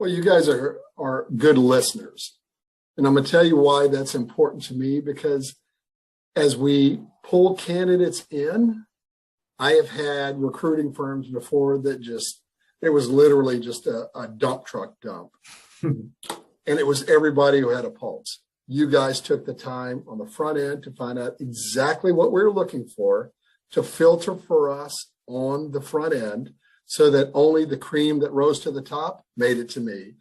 Well, you guys are good listeners. And I'm going to tell you why that's important to me, because as we pull candidates in, I have had recruiting firms before that it was literally just a dump truck dump. And it was everybody who had a pulse. You guys took the time on the front end to find out exactly what we were looking for, to filter for us on the front end, so that only the cream that rose to the top made it to me.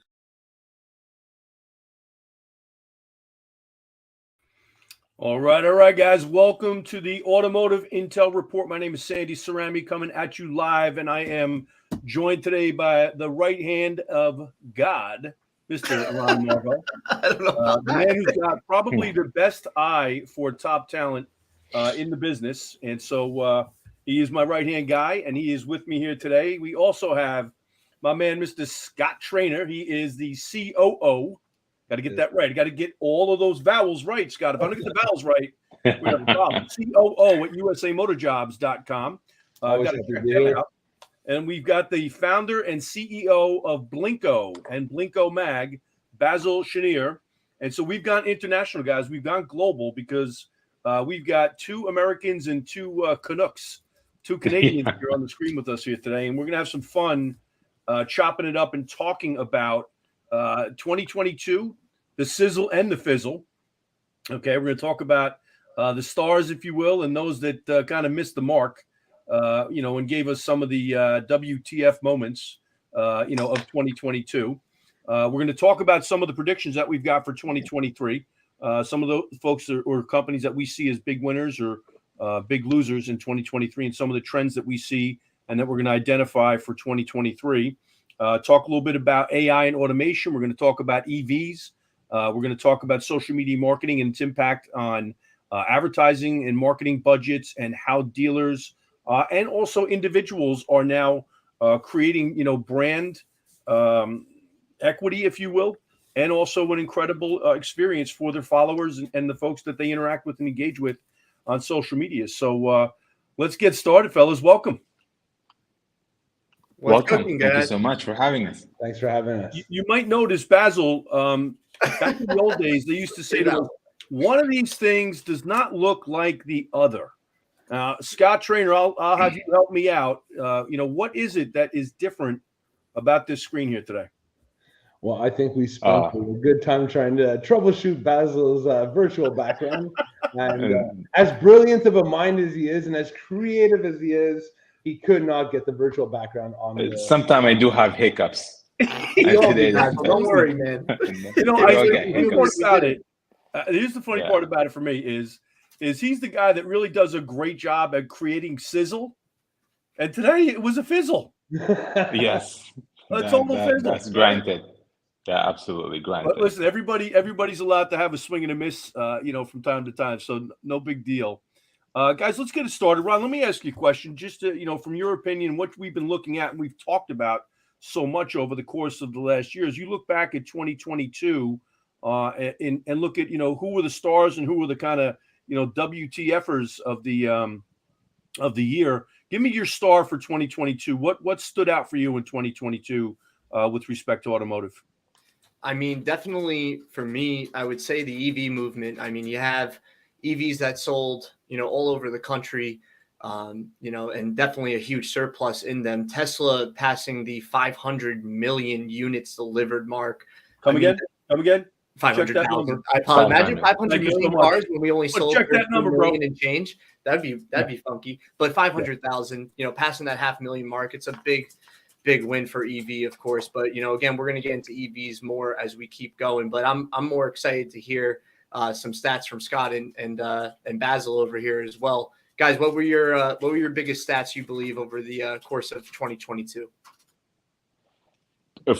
All right, guys. Welcome to the Automotive Intel Report. My name is Sandy Cerami, coming at you live, and I am joined today by the right hand of God, Mr. Ron Marvo, the man who's got probably the best eye for top talent in the business. And so he is my right-hand guy, and he is with me here today. We also have my man, Mr. Scott Trainor. He is the COO. Got to get that right. Got to get all of those vowels right, Scott. If I don't get the vowels right, we have a problem. COO at usamotorjobs.com. Got to check that out. And we've got the founder and CEO of Blinkco and Blinkco Mag, Basel Cheneir. And so we've gone international, guys. We've gone global because we've got two Americans and two Canucks, two Canadians here on the screen with us here today. And we're going to have some fun chopping it up and talking about 2022, the sizzle and the fizzle. Okay, we're going to talk about the stars, if you will, and those that kind of missed the mark, and gave us some of the WTF moments, of 2022. We're going to talk about some of the predictions that we've got for 2023. Some of the folks or companies that we see as big winners or big losers in 2023, and some of the trends that we see and that we're going to identify for 2023. Talk a little bit about AI and automation. We're going to talk about EVs. We're going to talk about social media marketing and its impact on advertising and marketing budgets, and how dealers and also individuals are now creating, brand equity, if you will, and also an incredible experience for their followers and the folks that they interact with and engage with on social media. So let's get started, fellas. Welcome. Welcome. Thank you so much for having us. Thanks for having us. You might notice, Basel, back in the old days, they used to say to us, one of these things does not look like the other. Scott Trainor, I'll have you help me out. What is it that is different about this screen here today? Well, I think we spent a good time trying to troubleshoot Basil's virtual background. And as brilliant of a mind as he is, and as creative as he is, he could not get the virtual background on. Sometimes I do have hiccups. Don't worry, man. Here's the funny part about it for me is he's the guy that really does a great job at creating sizzle. And today it was a fizzle. Yes. It's almost fizzle. That's granted. Yeah, absolutely granted. But listen, everybody's allowed to have a swing and a miss, from time to time. So no big deal. Guys, let's get it started. Ron, let me ask you a question, just to, from your opinion, what we've been looking at and we've talked about so much over the course of the last years. You look back at 2022 and look at, who were the stars and who were the kind of, WTFers of the year. Give me your star for 2022. What stood out for you in 2022 with respect to automotive? I mean, definitely for me, I would say the EV movement. I mean, you have EVs that sold, all over the country, and definitely a huge surplus in them. Tesla passing the 500 million units delivered mark. Come again? 500,000. I imagine 500 million cars when we only sold check that number, bro. And change. That'd be funky. But 500,000, passing that 500,000 mark, it's a big win for EV, of course. But again, we're going to get into EVs more as we keep going. But I'm more excited to hear some stats from Scott and Basel over here as well. Guys, what were your biggest stats you believe over the course of 2022?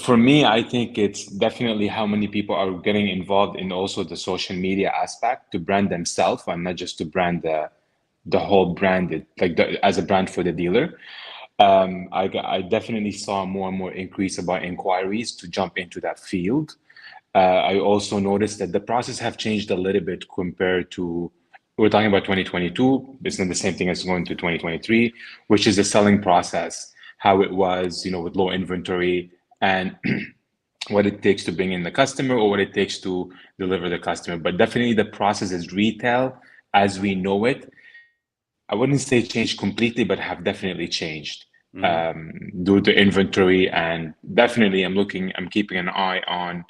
For me, I think it's definitely how many people are getting involved in also the social media aspect to brand themselves, and not just to brand the whole brand, as a brand for the dealer. I definitely saw more and more increase about inquiries to jump into that field. I also noticed that the process have changed a little bit compared to, we're talking about 2022. It's not the same thing as going to 2023, which is the selling process, how it was, with low inventory and what it takes to bring in the customer or what it takes to deliver the customer. But definitely the process is retail as we know it. I wouldn't say changed completely, but have definitely changed due to inventory. And definitely I'm keeping an eye on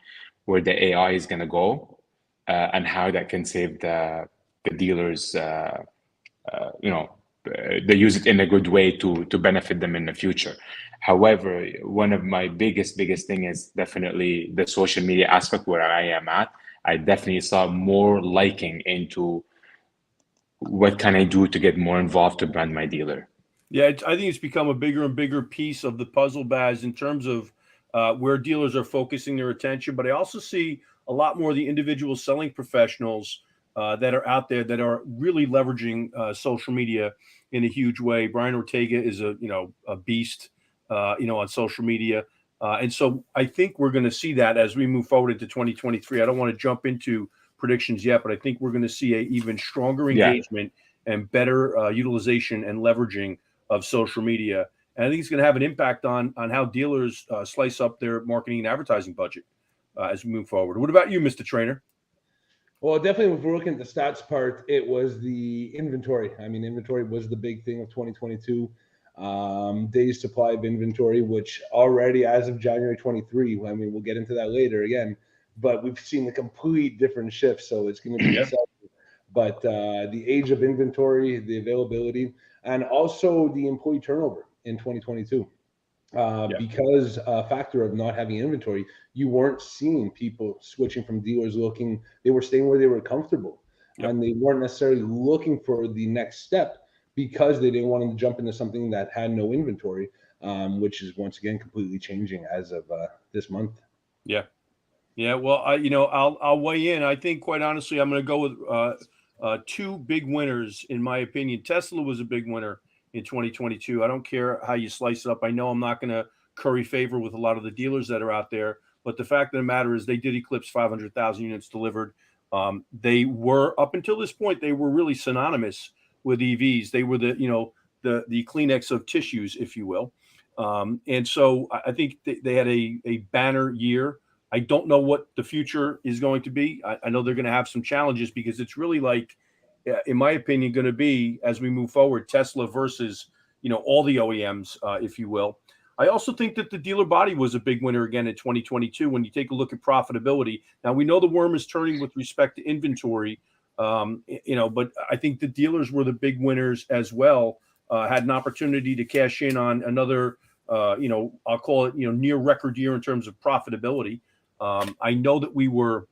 where the AI is going to go and how that can save the dealers, they use it in a good way to benefit them in the future. However, one of my biggest thing is definitely the social media aspect where I am at. I definitely saw more liking into what can I do to get more involved to brand my dealer. Yeah, I think it's become a bigger and bigger piece of the puzzle, Baz, in terms of where dealers are focusing their attention. But I also see a lot more of the individual selling professionals that are out there that are really leveraging social media in a huge way. Brian Ortega is a beast, on social media. And so I think we're going to see that as we move forward into 2023. I don't want to jump into predictions yet, but I think we're going to see a even stronger engagement and better utilization and leveraging of social media. And I think it's going to have an impact on how dealers slice up their marketing and advertising budget as we move forward. What about you, Mr. Trainor? Well, definitely, if we're looking at the stats part, it was the inventory. I mean, inventory was the big thing of 2022. Days supply of inventory, which already as of January 23, I mean, we'll get into that later again, but we've seen a complete different shift. So it's going to be exciting. But the age of inventory, the availability, and also the employee turnover in 2022. Because a factor of not having inventory, you weren't seeing people switching from dealers they were staying where they were comfortable. And they weren't necessarily looking for the next step because they didn't want to jump into something that had no inventory, which is once again completely changing as of this month. Yeah. Well, I'll weigh in. I think, quite honestly, I'm going to go with two big winners, in my opinion. Tesla was a big winner in 2022. I don't care how you slice it up. I know I'm not going to curry favor with a lot of the dealers that are out there, but the fact of the matter is they did eclipse 500,000 units delivered. They were, up until this point, they were really synonymous with EVs. They were the Kleenex of tissues, if you will. And so I think they had a banner year. I don't know what the future is going to be. I know they're going to have some challenges because it's really like, in my opinion, going to be, as we move forward, Tesla versus, all the OEMs, if you will. I also think that the dealer body was a big winner again in 2022 when you take a look at profitability. Now, we know the worm is turning with respect to inventory, but I think the dealers were the big winners as well, had an opportunity to cash in on another, I'll call it, near record year in terms of profitability. I know that we were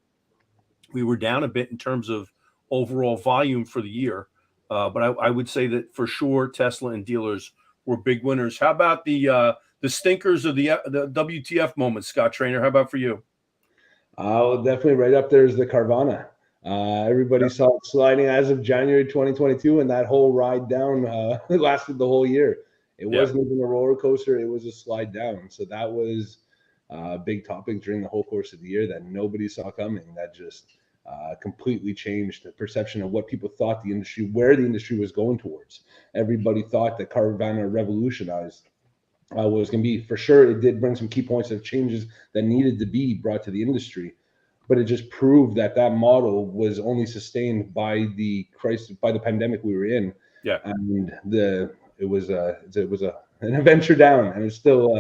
down a bit in terms of overall volume for the year, but I would say that for sure Tesla and dealers were big winners. How about the stinkers of the WTF moment, Scott Trainor? How about for you? Definitely right up there is the Carvana. Everybody saw it sliding as of January 2022, and that whole ride down lasted the whole year. It wasn't even a roller coaster; it was a slide down. So that was a big topic during the whole course of the year that nobody saw coming. That just completely changed the perception of what people thought where the industry was going towards. Everybody thought that Carvana revolutionized was going to be. For sure, it did bring some key points of changes that needed to be brought to the industry, but it just proved that model was only sustained by the pandemic we were in. And it was an adventure down, and it's still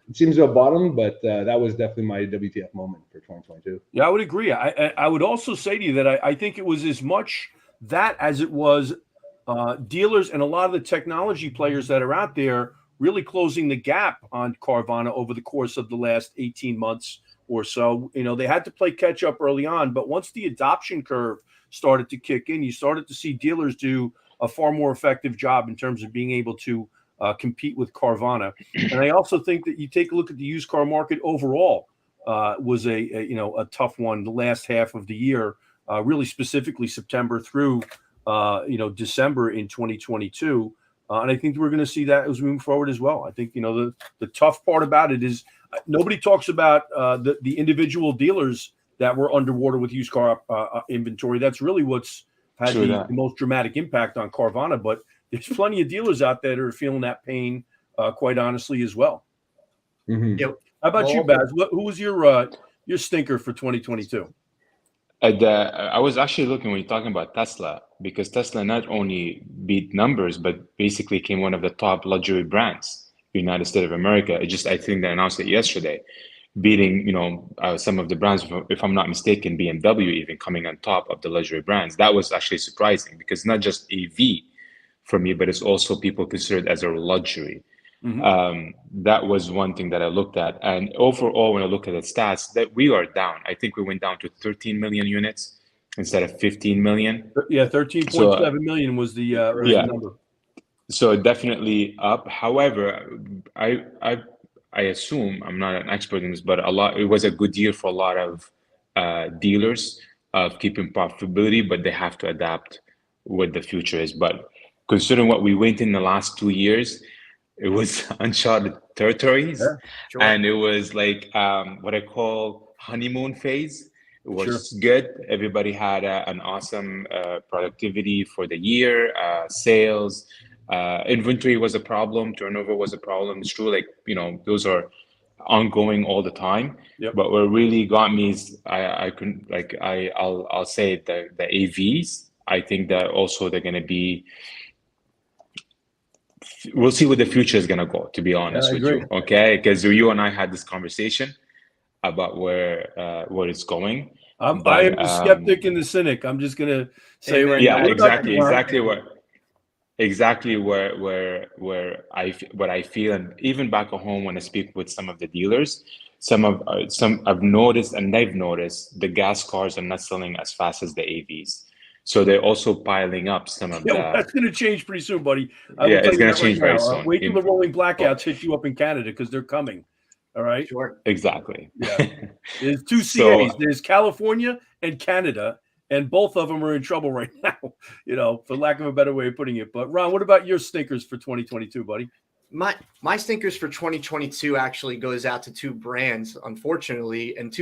it seems to have bottomed, but that was definitely my WTF moment for 2022. Yeah, I would agree. I would also say to you that I think it was as much that as it was dealers and a lot of the technology players that are out there really closing the gap on Carvana over the course of the last 18 months or so. They had to play catch up early on, but once the adoption curve started to kick in, you started to see dealers do a far more effective job in terms of being able to compete with Carvana. And I also think that you take a look at the used car market overall was a tough one the last half of the year, really specifically September through December in 2022. And I think we're going to see that as we move forward as well. I think the tough part about it is nobody talks about the individual dealers that were underwater with used car inventory. That's really what's had the most dramatic impact on Carvana. But there's plenty of dealers out there that are feeling that pain, quite honestly, as well. Mm-hmm. How about you, Baz? Who was your stinker for 2022? I was actually looking when you're talking about Tesla, because Tesla not only beat numbers, but basically became one of the top luxury brands in the United States of America. I think they announced it yesterday, beating, some of the brands, if I'm not mistaken, BMW even coming on top of the luxury brands. That was actually surprising, because not just EV for me, but it's also people considered as a luxury. That was one thing that I looked at. And overall, when I look at the stats, that we are down. I think we went down to 13 million units instead of 15 million. Yeah, 13.7 million was the number. So definitely up. However, I assume, I'm not an expert in this, but it was a good year for a lot of dealers of keeping profitability, but they have to adapt what the future is. But considering what we went in the last 2 years, it was uncharted territories. Yeah, sure. And it was like what I call honeymoon phase. It was good. Everybody had an awesome productivity for the year, sales, inventory was a problem, turnover was a problem. It's true, like, those are ongoing all the time. Yep. But what really got me is I'll say the AVs. I think that also they're going to be. We'll see where the future is going to go, to be honest with you. Okay. Because you and I had this conversation about where it's going. I am the skeptic and the cynic. I'm just going to say right now. Yeah, exactly where I feel. And even back at home, when I speak with some of the dealers, some I've noticed, and they've noticed, the gas cars are not selling as fast as the AVs. So they're also piling up some of that's going to change pretty soon, buddy. It's going to change very soon. Wait till the rolling blackouts hit you up in Canada, because they're coming. All right. Sure. Exactly. Yeah. There's two CAs. There's California and Canada, and both of them are in trouble right now, for lack of a better way of putting it. But Ron, what about your stinkers for 2022, buddy? My stinkers for 2022 actually goes out to two brands, unfortunately, and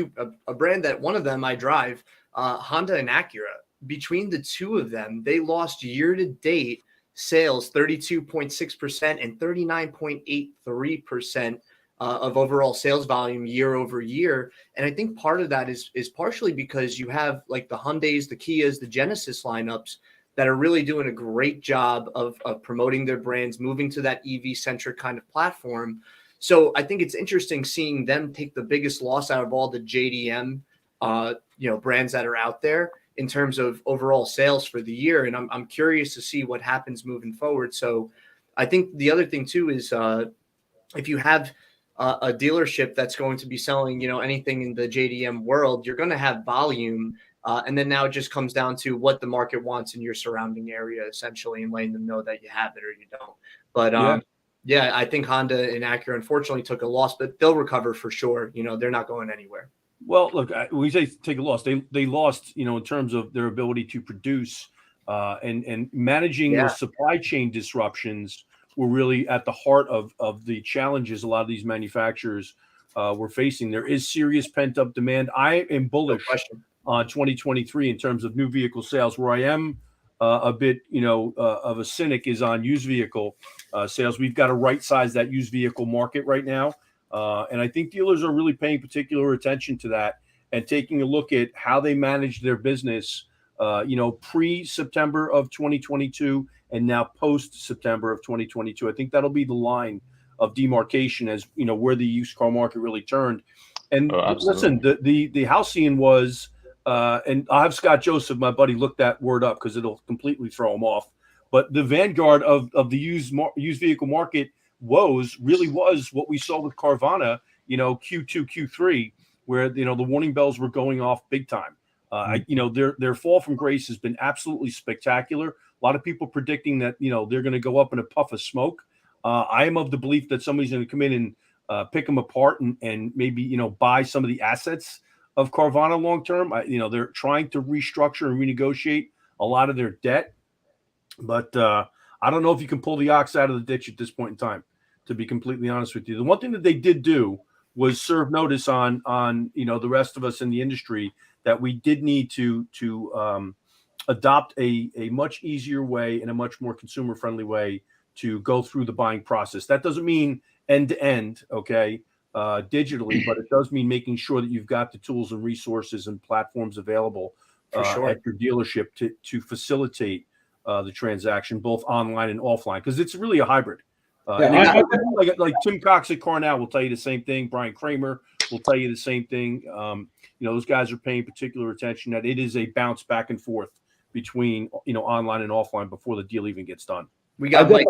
a brand that one of them I drive, Honda and Acura. Between the two of them, they lost year-to-date sales 32.6% and 39.83% of overall sales volume year over year. And I think part of that is partially because you have like the Hyundais, the Kias, the Genesis lineups that are really doing a great job of promoting their brands, moving to that EV-centric kind of platform. So I think it's interesting seeing them take the biggest loss out of all the JDM brands that are out there in terms of overall sales for the year. And I'm curious to see what happens moving forward. So I think the other thing too is if you have a dealership that's going to be selling, anything in the JDM world, you're going to have volume. And then now it just comes down to what the market wants in your surrounding area, essentially, and letting them know that you have it or you don't. But I think Honda and Acura unfortunately took a loss, but they'll recover for sure. They're not going anywhere. Well, look, when we say take a loss, they lost, in terms of their ability to produce and managing those supply chain disruptions were really at the heart of the challenges a lot of these manufacturers were facing. There is serious pent-up demand. I am bullish on 2023 in terms of new vehicle sales. Where I am a bit, of a cynic is on used vehicle sales. We've got to right-size that used vehicle market right now. And I think dealers are really paying particular attention to that and taking a look at how they manage their business, pre-September of 2022 and now post-September of 2022. I think that'll be the line of demarcation as, where the used car market really turned. And listen, the halcyon was, and I'll have Scott Joseph, my buddy, look that word up because it'll completely throw him off. But the vanguard of the used vehicle market woes really was what we saw with Carvana, Q2, Q3, where, the warning bells were going off big time. Their fall from grace has been absolutely spectacular. A lot of people predicting that, they're going to go up in a puff of smoke. I am of the belief that somebody's going to come in and pick them apart and maybe, buy some of the assets of Carvana long term. They're trying to restructure and renegotiate a lot of their debt. But I don't know if you can pull the ox out of the ditch at this point in time, to be completely honest with you. The one thing that they did do was serve notice on the rest of us in the industry that we did need to adopt a much easier way and a much more consumer-friendly way to go through the buying process. That doesn't mean end to end, okay? digitally, but it does mean making sure that you've got the tools and resources and platforms available For sure. at your dealership to facilitate the transaction, both online and offline, because it's really a hybrid. Like Tim Cox at Carnow will tell you the same thing. Brian Kramer will tell you the same thing. Those guys are paying particular attention that it is a bounce back and forth between online and offline before the deal even gets done. We got Mike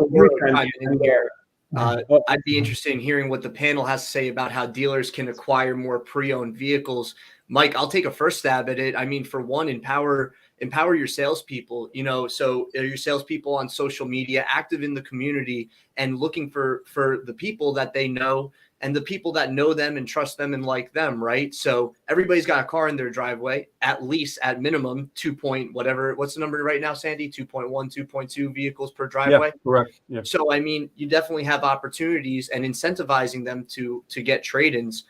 in here. I'd be interested in hearing what the panel has to say about how dealers can acquire more pre-owned vehicles. Mike, I'll take a first stab at it. I mean, for one, empower your salespeople. So are your salespeople on social media, active in the community, and looking for the people that they know and the people that know them and trust them and like them, right? So everybody's got a car in their driveway, at least at minimum 2 point whatever. What's the number right now, Sandy? 2.1, 2.2 vehicles per driveway. Yeah, correct. Yeah. So I mean, you definitely have opportunities and incentivizing them to get trade-ins.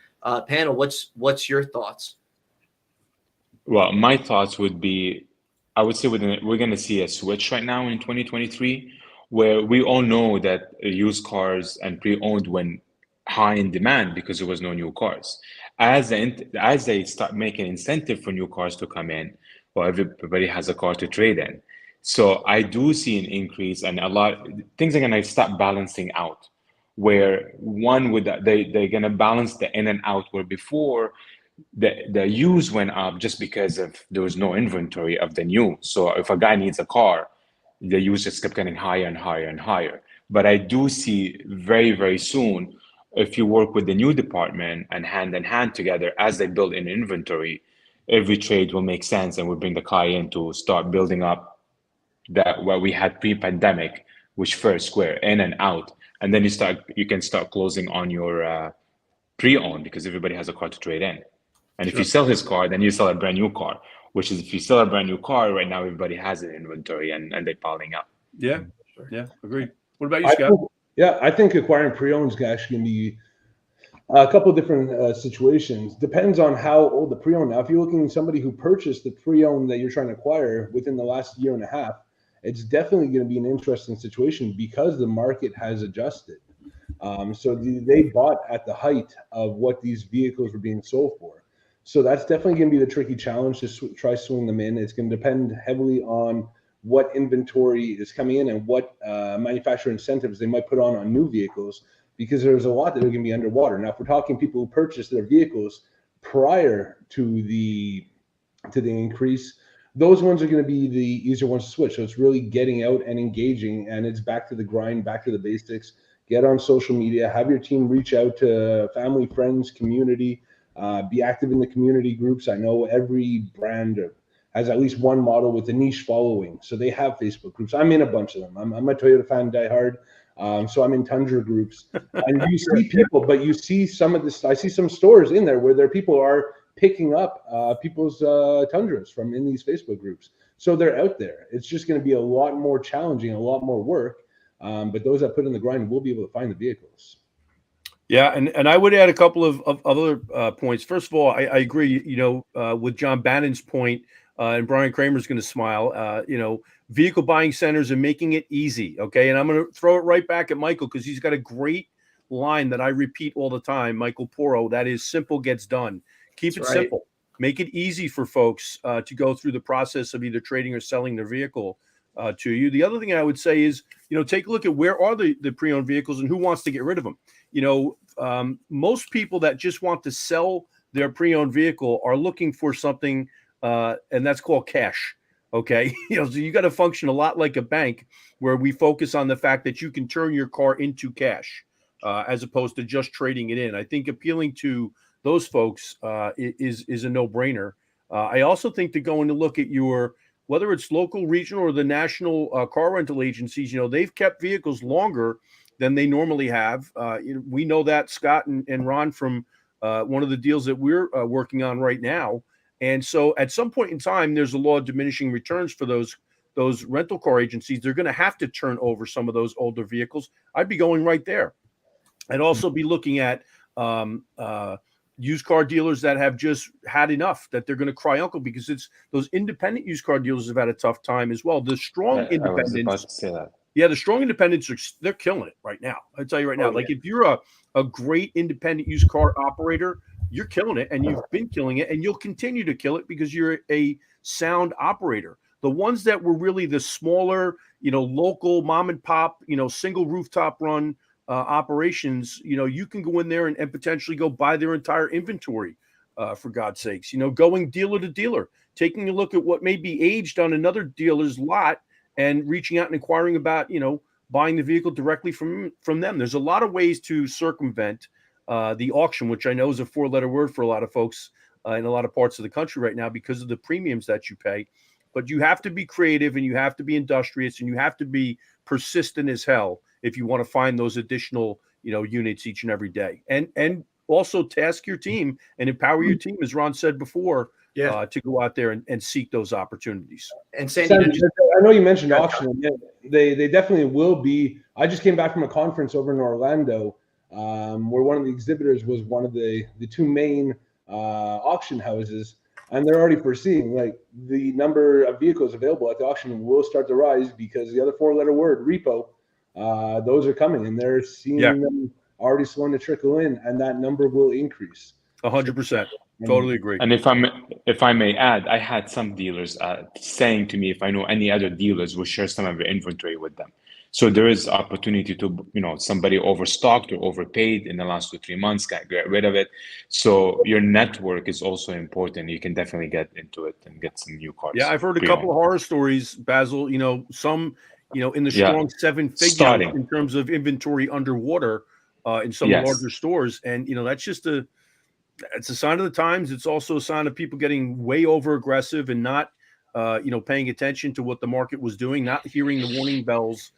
Panel, what's your thoughts? Well, my thoughts would be, I would say we're going to see a switch right now in 2023, where we all know that used cars and pre-owned went high in demand because there was no new cars. As they start making incentive for new cars to come in, well, everybody has a car to trade in. So I do see an increase, and a lot things are going to start balancing out. Where they're going to balance the in and out, where before the used went up just because there was no inventory of the new. So if a guy needs a car, the used just kept getting higher and higher and higher. But I do see very, very soon, if you work with the new department and hand in hand together as they build in inventory, every trade will make sense, and we'll bring the car in to start building up that what we had pre-pandemic, which first square in and out. And then you can start closing on your pre-owned, because everybody has a car to trade in. And if you sell his car, then you sell a brand new car, which is, if you sell a brand new car right now, everybody has an inventory and they're piling up. Yeah. Yeah. Agreed. What about you, Scott? I think acquiring pre-owned actually can be a couple of different situations. Depends on how old the pre-owned. Now, if you're looking at somebody who purchased the pre-owned that you're trying to acquire within the last year and a half, it's definitely going to be an interesting situation because the market has adjusted. So they bought at the height of what these vehicles were being sold for. So that's definitely going to be the tricky challenge to try swing them in. It's going to depend heavily on what inventory is coming in and what manufacturer incentives they might put on new vehicles, because there's a lot that are going to be underwater. Now, if we're talking people who purchased their vehicles prior to the increase, those ones are going to be the easier ones to switch. So it's really getting out and engaging, and it's back to the grind, back to the basics. Get on social media, have your team reach out to family, friends, community, be active in the community groups. I know every brand has at least one model with a niche following. So they have Facebook groups. I'm in a bunch of them. I'm a Toyota fan diehard. So I'm in Tundra groups. And you see people, but you see some of this, I see some stores in there where people are picking up people's Tundras from in these Facebook groups. So they're out there. It's just going to be a lot more challenging, a lot more work. But those that put in the grind will be able to find the vehicles. Yeah, and I would add a couple of other points. First of all, I agree, with John Bannon's point, and Brian Kramer's going to smile, vehicle buying centers and making it easy, okay? And I'm going to throw it right back at Michael, because he's got a great line that I repeat all the time, Michael Poro, that is, simple gets done. Keep it simple. Make it easy for folks to go through the process of either trading or selling their vehicle to you. The other thing I would say is, take a look at where are the pre-owned vehicles and who wants to get rid of them. Most people that just want to sell their pre-owned vehicle are looking for something, and that's called cash. Okay. So you got to function a lot like a bank, where we focus on the fact that you can turn your car into cash, as opposed to just trading it in. I think appealing to those folks is a no-brainer. I also think to go in to look at whether it's local, regional, or the national car rental agencies, they've kept vehicles longer than they normally have. We know that, Scott and Ron, from one of the deals that we're working on right now. And so at some point in time, there's a law of diminishing returns for those rental car agencies. They're going to have to turn over some of those older vehicles. I'd be going right there. I'd also be looking at used car dealers that have just had enough, that they're going to cry uncle, because it's those independent used car dealers have had a tough time as well. The strong independents, Yeah, the strong independents they're killing it right now. I tell you right now, like if you're a great independent used car operator, you're killing it, and you've been killing it, and you'll continue to kill it because you're a sound operator. The ones that were really the smaller, local mom and pop, single rooftop run operations, you can go in there and potentially go buy their entire inventory, for God's sakes. Going dealer to dealer, taking a look at what may be aged on another dealer's lot, and reaching out and inquiring about, buying the vehicle directly from them. There's a lot of ways to circumvent the auction, which I know is a 4-letter word for a lot of folks in a lot of parts of the country right now because of the premiums that you pay. But you have to be creative, and you have to be industrious, and you have to be persistent as hell if you want to find those additional, units each and every day. And also task your team and empower your team, as Ron said before, to go out there and seek those opportunities. And Sandy, I know you mentioned auction. They definitely will be. I just came back from a conference over in Orlando, where one of the exhibitors was one of the two main auction houses, and they're already foreseeing like the number of vehicles available at the auction will start to rise because the other 4-letter word, repo, those are coming, and they're seeing them already starting to trickle in, and that number will increase. 100%. Totally agree. And if I may add, I had some dealers saying to me if I know any other dealers will share some of their inventory with them. So there is opportunity to, somebody overstocked or overpaid in the last 2-3 months, get rid of it. So your network is also important. You can definitely get into it and get some new cars. Yeah, I've heard a couple of horror stories, Basel. Some, in the strong 7 figures in terms of inventory underwater in some larger stores, and that's just it's a sign of the times. It's also a sign of people getting way over aggressive and not, paying attention to what the market was doing, not hearing the warning bells,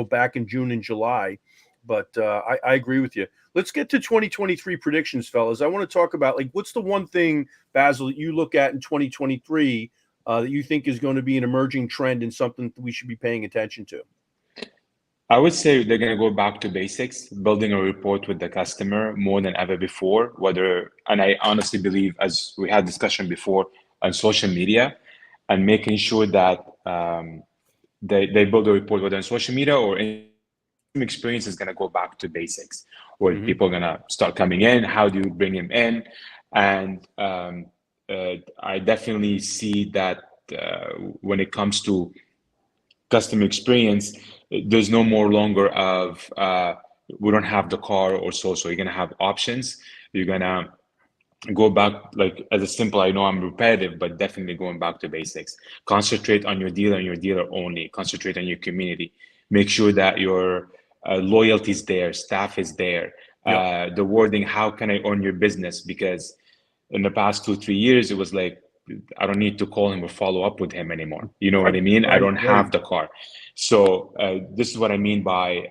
back in June and July. But I agree with you. Let's get to 2023 predictions, fellas. I want to talk about what's the one thing, Basel, that you look at in 2023 that you think is going to be an emerging trend and something that we should be paying attention to? I would say they're going to go back to basics, building a rapport with the customer more than ever before. And I honestly believe, as we had discussion before, on social media, and making sure that they build a rapport whether on social media or in experience is going to go back to basics, where people are going to start coming in. How do you bring them in? And I definitely see that when it comes to customer experience, there's no more longer of we don't have the car or so you're going to have options. You're going to go back, as a simple, I know I'm repetitive, but definitely going back to basics. Concentrate on your dealer and your dealer only. Concentrate on your community. Make sure that your loyalty is there, staff is there. The wording, how can I earn your business? Because in the past 2-3 years, it was like, I don't need to call him or follow up with him anymore. You know what I mean? I don't have the car. So this is what I mean by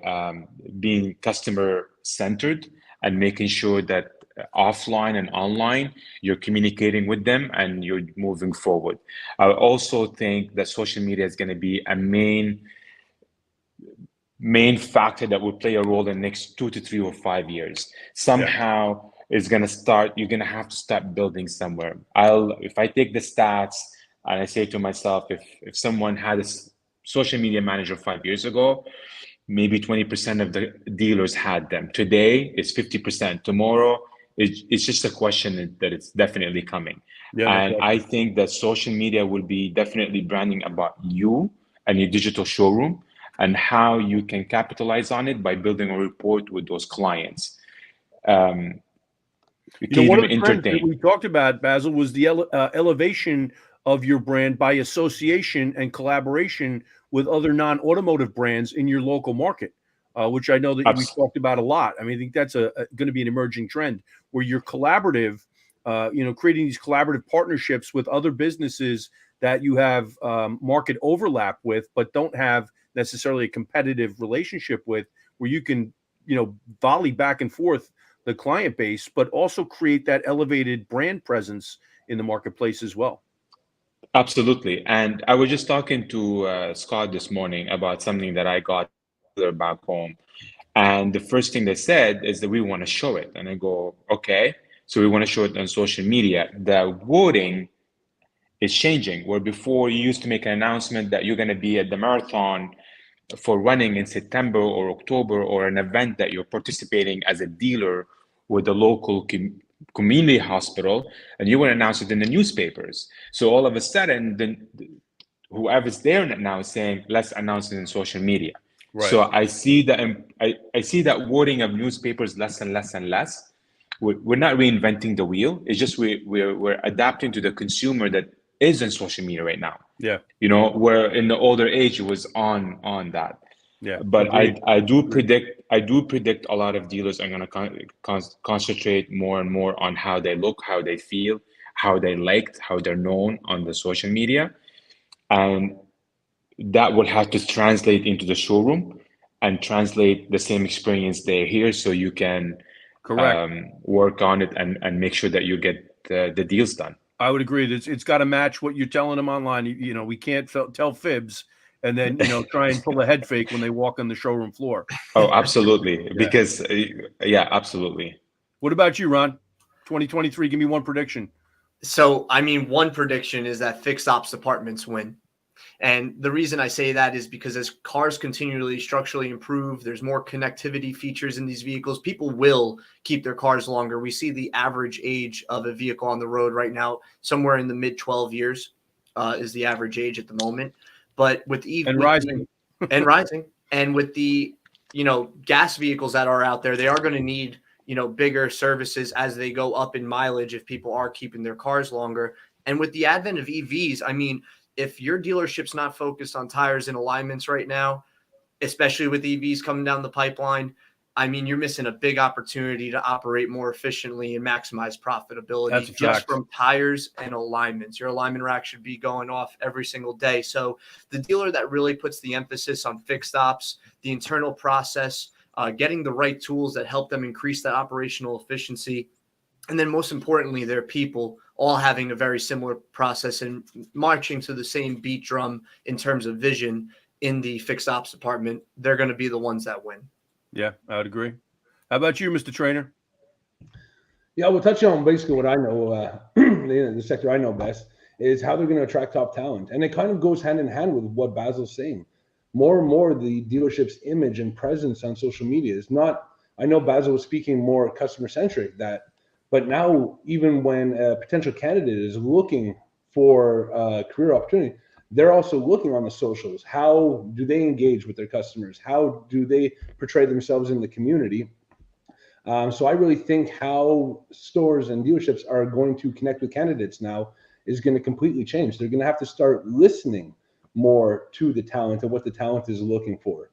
being customer centered and making sure that offline and online, you're communicating with them and you're moving forward. I also think that social media is going to be a main factor that will play a role in the next 2 to 3 or 5 years. Somehow it's going to start, you're going to have to start building somewhere. If I take the stats and I say to myself, if someone had a social media manager 5 years ago, maybe 20% of the dealers had them. Today it's 50%. Tomorrow it's just a question that it's definitely coming. I think that social media will be definitely branding about you and your digital showroom and how you can capitalize on it by building a rapport with those clients. One of the trends that we talked about, Basel, was the elevation of your brand by association and collaboration with other non-automotive brands in your local market, which I know that we talked about a lot. I mean, I think that's going to be an emerging trend where you're collaborative, creating these collaborative partnerships with other businesses that you have market overlap with, but don't have necessarily a competitive relationship with, where you can, volley back and forth the client base, but also create that elevated brand presence in the marketplace as well. Absolutely. And I was just talking to Scott this morning about something that I got back home. And the first thing they said is that we want to show it. And I go, okay, so we want to show it on social media. The wording is changing, where before you used to make an announcement that you're going to be at the marathon for running in September or October, or an event that you're participating as a dealer with a local community hospital, and you want to announce it in the newspapers. So all of a sudden, then whoever's there now is saying, let's announce it in social media. Right. So I see that I see that wording of newspapers less and less and less. We're not reinventing the wheel. It's just we're adapting to the consumer that is on social media right now. Yeah. You know, where in the older age it was on that. Yeah. But Agreed. I do predict a lot of dealers are going to concentrate more and more on how they look, how they feel, how they liked, how they're known on the social media, and that will have to translate into the showroom and translate the same experience there here, so you can Correct. work on it and make sure that you get the deals done. I would agree. It's got to match what you're telling them online. You know, we can't tell fibs and then, you know, try and pull a head fake when they walk on the showroom floor. Oh, absolutely. Because, yeah, absolutely. What about you, Ron? 2023, give me one prediction. So, I mean, one prediction is that fixed ops departments win. And the reason I say that is because as cars continually structurally improve, there's more connectivity features in these vehicles. People will keep their cars longer. We see the average age of a vehicle on the road right now, somewhere in the mid 12 years is the average age at the moment. But with EV and rising and with the, you know, gas vehicles that are out there, they are going to need, you know, bigger services as they go up in mileage if people are keeping their cars longer. And with the advent of EVs, I mean, if your dealership's not focused on tires and alignments right now, especially with EVs coming down the pipeline, I mean, you're missing a big opportunity to operate more efficiently and maximize profitability just from tires and alignments. Your alignment rack should be going off every single day. So the dealer that really puts the emphasis on fixed ops, the internal process, getting the right tools that help them increase that operational efficiency, and then most importantly, their people all having a very similar process and marching to the same beat drum in terms of vision in the fixed ops department, they're going to be the ones that win. Yeah, I would agree. How about you, Mr. Trainor? Yeah, we'll touch on basically what I know, the sector I know best is how they're going to attract top talent. And it kind of goes hand in hand with what Basel's saying. More and more, the dealership's image and presence on social media is not, I know Basel was speaking more customer centric, but now even when a potential candidate is looking for a career opportunity, they're also looking on the socials. How do they engage with their customers? How do they portray themselves in the community? So I really think how stores and dealerships are going to connect with candidates now is going to completely change. They're going to have to start listening more to the talent and what the talent is looking for,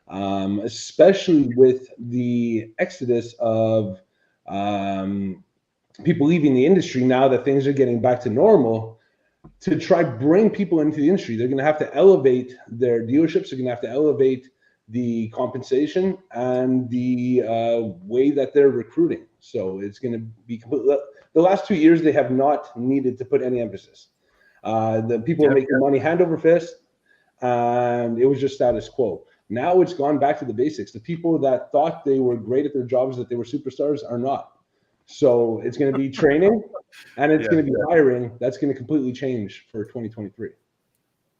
especially with the exodus of people leaving the industry now that things are getting back to normal. To try bring people into the industry, they're going to have to elevate their dealerships. They're going to have to elevate the compensation and the way that they're recruiting. So it's going to be the last 2 years, they have not needed to put any emphasis. The people are making money hand over fist, and it was just status quo. Now it's gone back to the basics. The people that thought they were great at their jobs, that they were superstars, are not. So it's going to be training, and it's going to be hiring. That's going to completely change for 2023.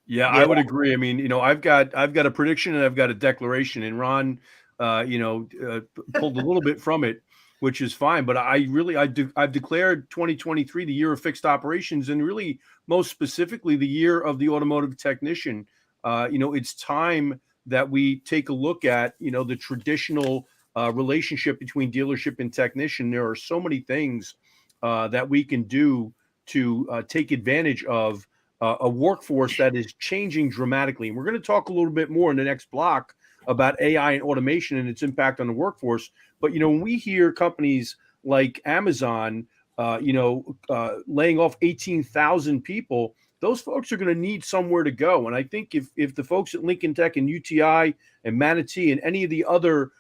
Yeah, I would agree. I mean, you know, I've got a prediction and I've got a declaration, and Ron, pulled a little bit from it, which is fine. But I've declared 2023 the year of fixed operations, and really most specifically the year of the automotive technician. It's time that we take a look at, the traditional relationship between dealership and technician. There are so many things that we can do to take advantage of a workforce that is changing dramatically. And we're going to talk a little bit more in the next block about AI and automation and its impact on the workforce. But, when we hear companies like Amazon, laying off 18,000 people, those folks are going to need somewhere to go. And I think if the folks at Lincoln Tech and UTI and Manatee and any of the other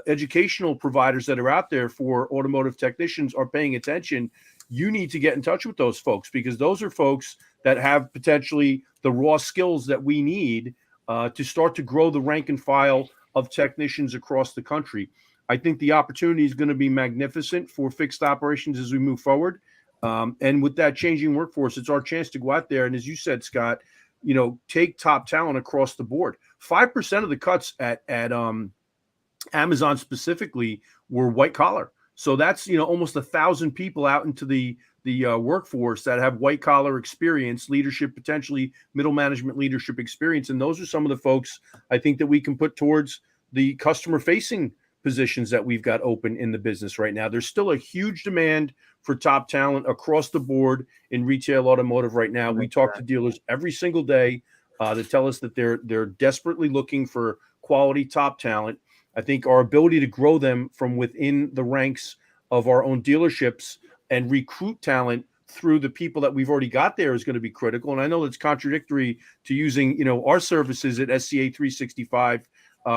educational providers that are out there for automotive technicians are paying attention, you need to get in touch with those folks, because those are folks that have potentially the raw skills that we need to start to grow the rank and file of technicians across the country. I think the opportunity is going to be magnificent for fixed operations as we move forward. And with that changing workforce, it's our chance to go out there. And as you said, Scott, take top talent across the board. 5% of the cuts at Amazon specifically were white collar. So that's, almost 1,000 people out into the workforce that have white collar experience, leadership, potentially middle management leadership experience. And those are some of the folks I think that we can put towards the customer facing positions that we've got open in the business right now. There's still a huge demand for top talent across the board in retail automotive right now. We talk to dealers every single day that tell us that they're desperately looking for quality top talent. I think our ability to grow them from within the ranks of our own dealerships and recruit talent through the people that we've already got there is going to be critical. And I know that's contradictory to using, our services at SCA 365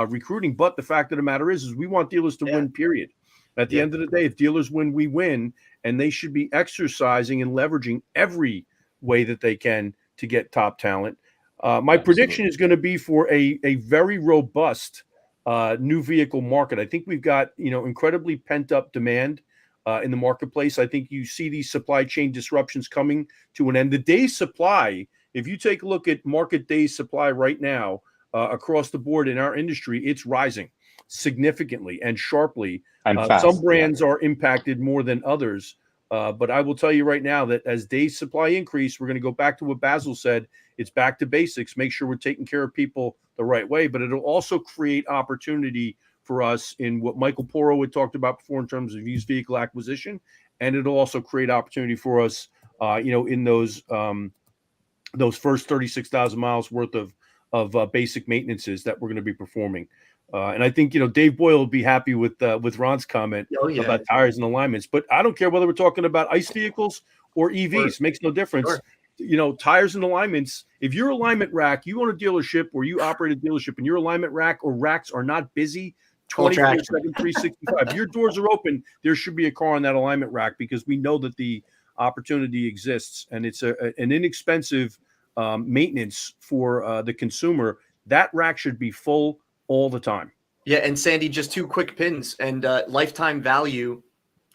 recruiting. But the fact of the matter is we want dealers to win, period. At the end of the day, if dealers win, we win. And they should be exercising and leveraging every way that they can to get top talent. My prediction is going to be for a very robust new vehicle market. I think we've got, incredibly pent up demand in the marketplace. I think you see these supply chain disruptions coming to an end. The days supply, if you take a look at market days supply right now across the board in our industry, it's rising significantly and sharply. And fast, some brands are impacted more than others. But I will tell you right now that as days supply increase, we're going to go back to what Basel said. It's back to basics. Make sure we're taking care of people the right way, but it'll also create opportunity for us in what Michael Porro had talked about before in terms of used vehicle acquisition. And it'll also create opportunity for us, in those first 36,000 miles worth of basic maintenances that we're going to be performing. And I think, Dave Boyle will be happy with Ron's comment about tires and alignments, but I don't care whether we're talking about ICE vehicles or EVs, makes no difference. Sure. Tires and alignments, if your alignment rack, you own a dealership or you operate a dealership and your alignment rack or racks are not busy 24/7, 365, your doors are open, there should be a car on that alignment rack because we know that the opportunity exists and it's an inexpensive maintenance for the consumer. That rack should be full all the time. Yeah, and Sandy, just 2 quick pins and lifetime value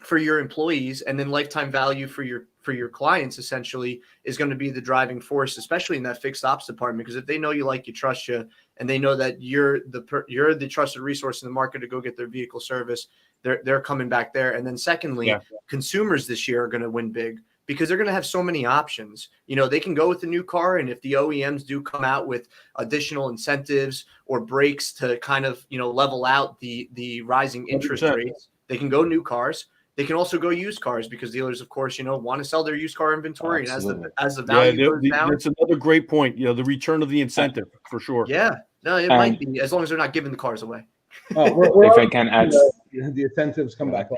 for your employees, and then lifetime value for your clients essentially is going to be the driving force, especially in that fixed ops department. Because if they know you, like you, trust you, and they know that you're the trusted resource in the market to go get their vehicle service, they're coming back there. And then secondly, consumers this year are going to win big because they're going to have so many options. They can go with the new car, and if the OEMs do come out with additional incentives or breaks to kind of level out the rising interest 100%. rates, they can go new cars. They can also go used cars because dealers, of course, want to sell their used car inventory. Absolutely. And as the value goes down, that's another great point. The return of the incentive for sure. Yeah, no, it might be as long as they're not giving the cars away. If I can add, the incentives come back.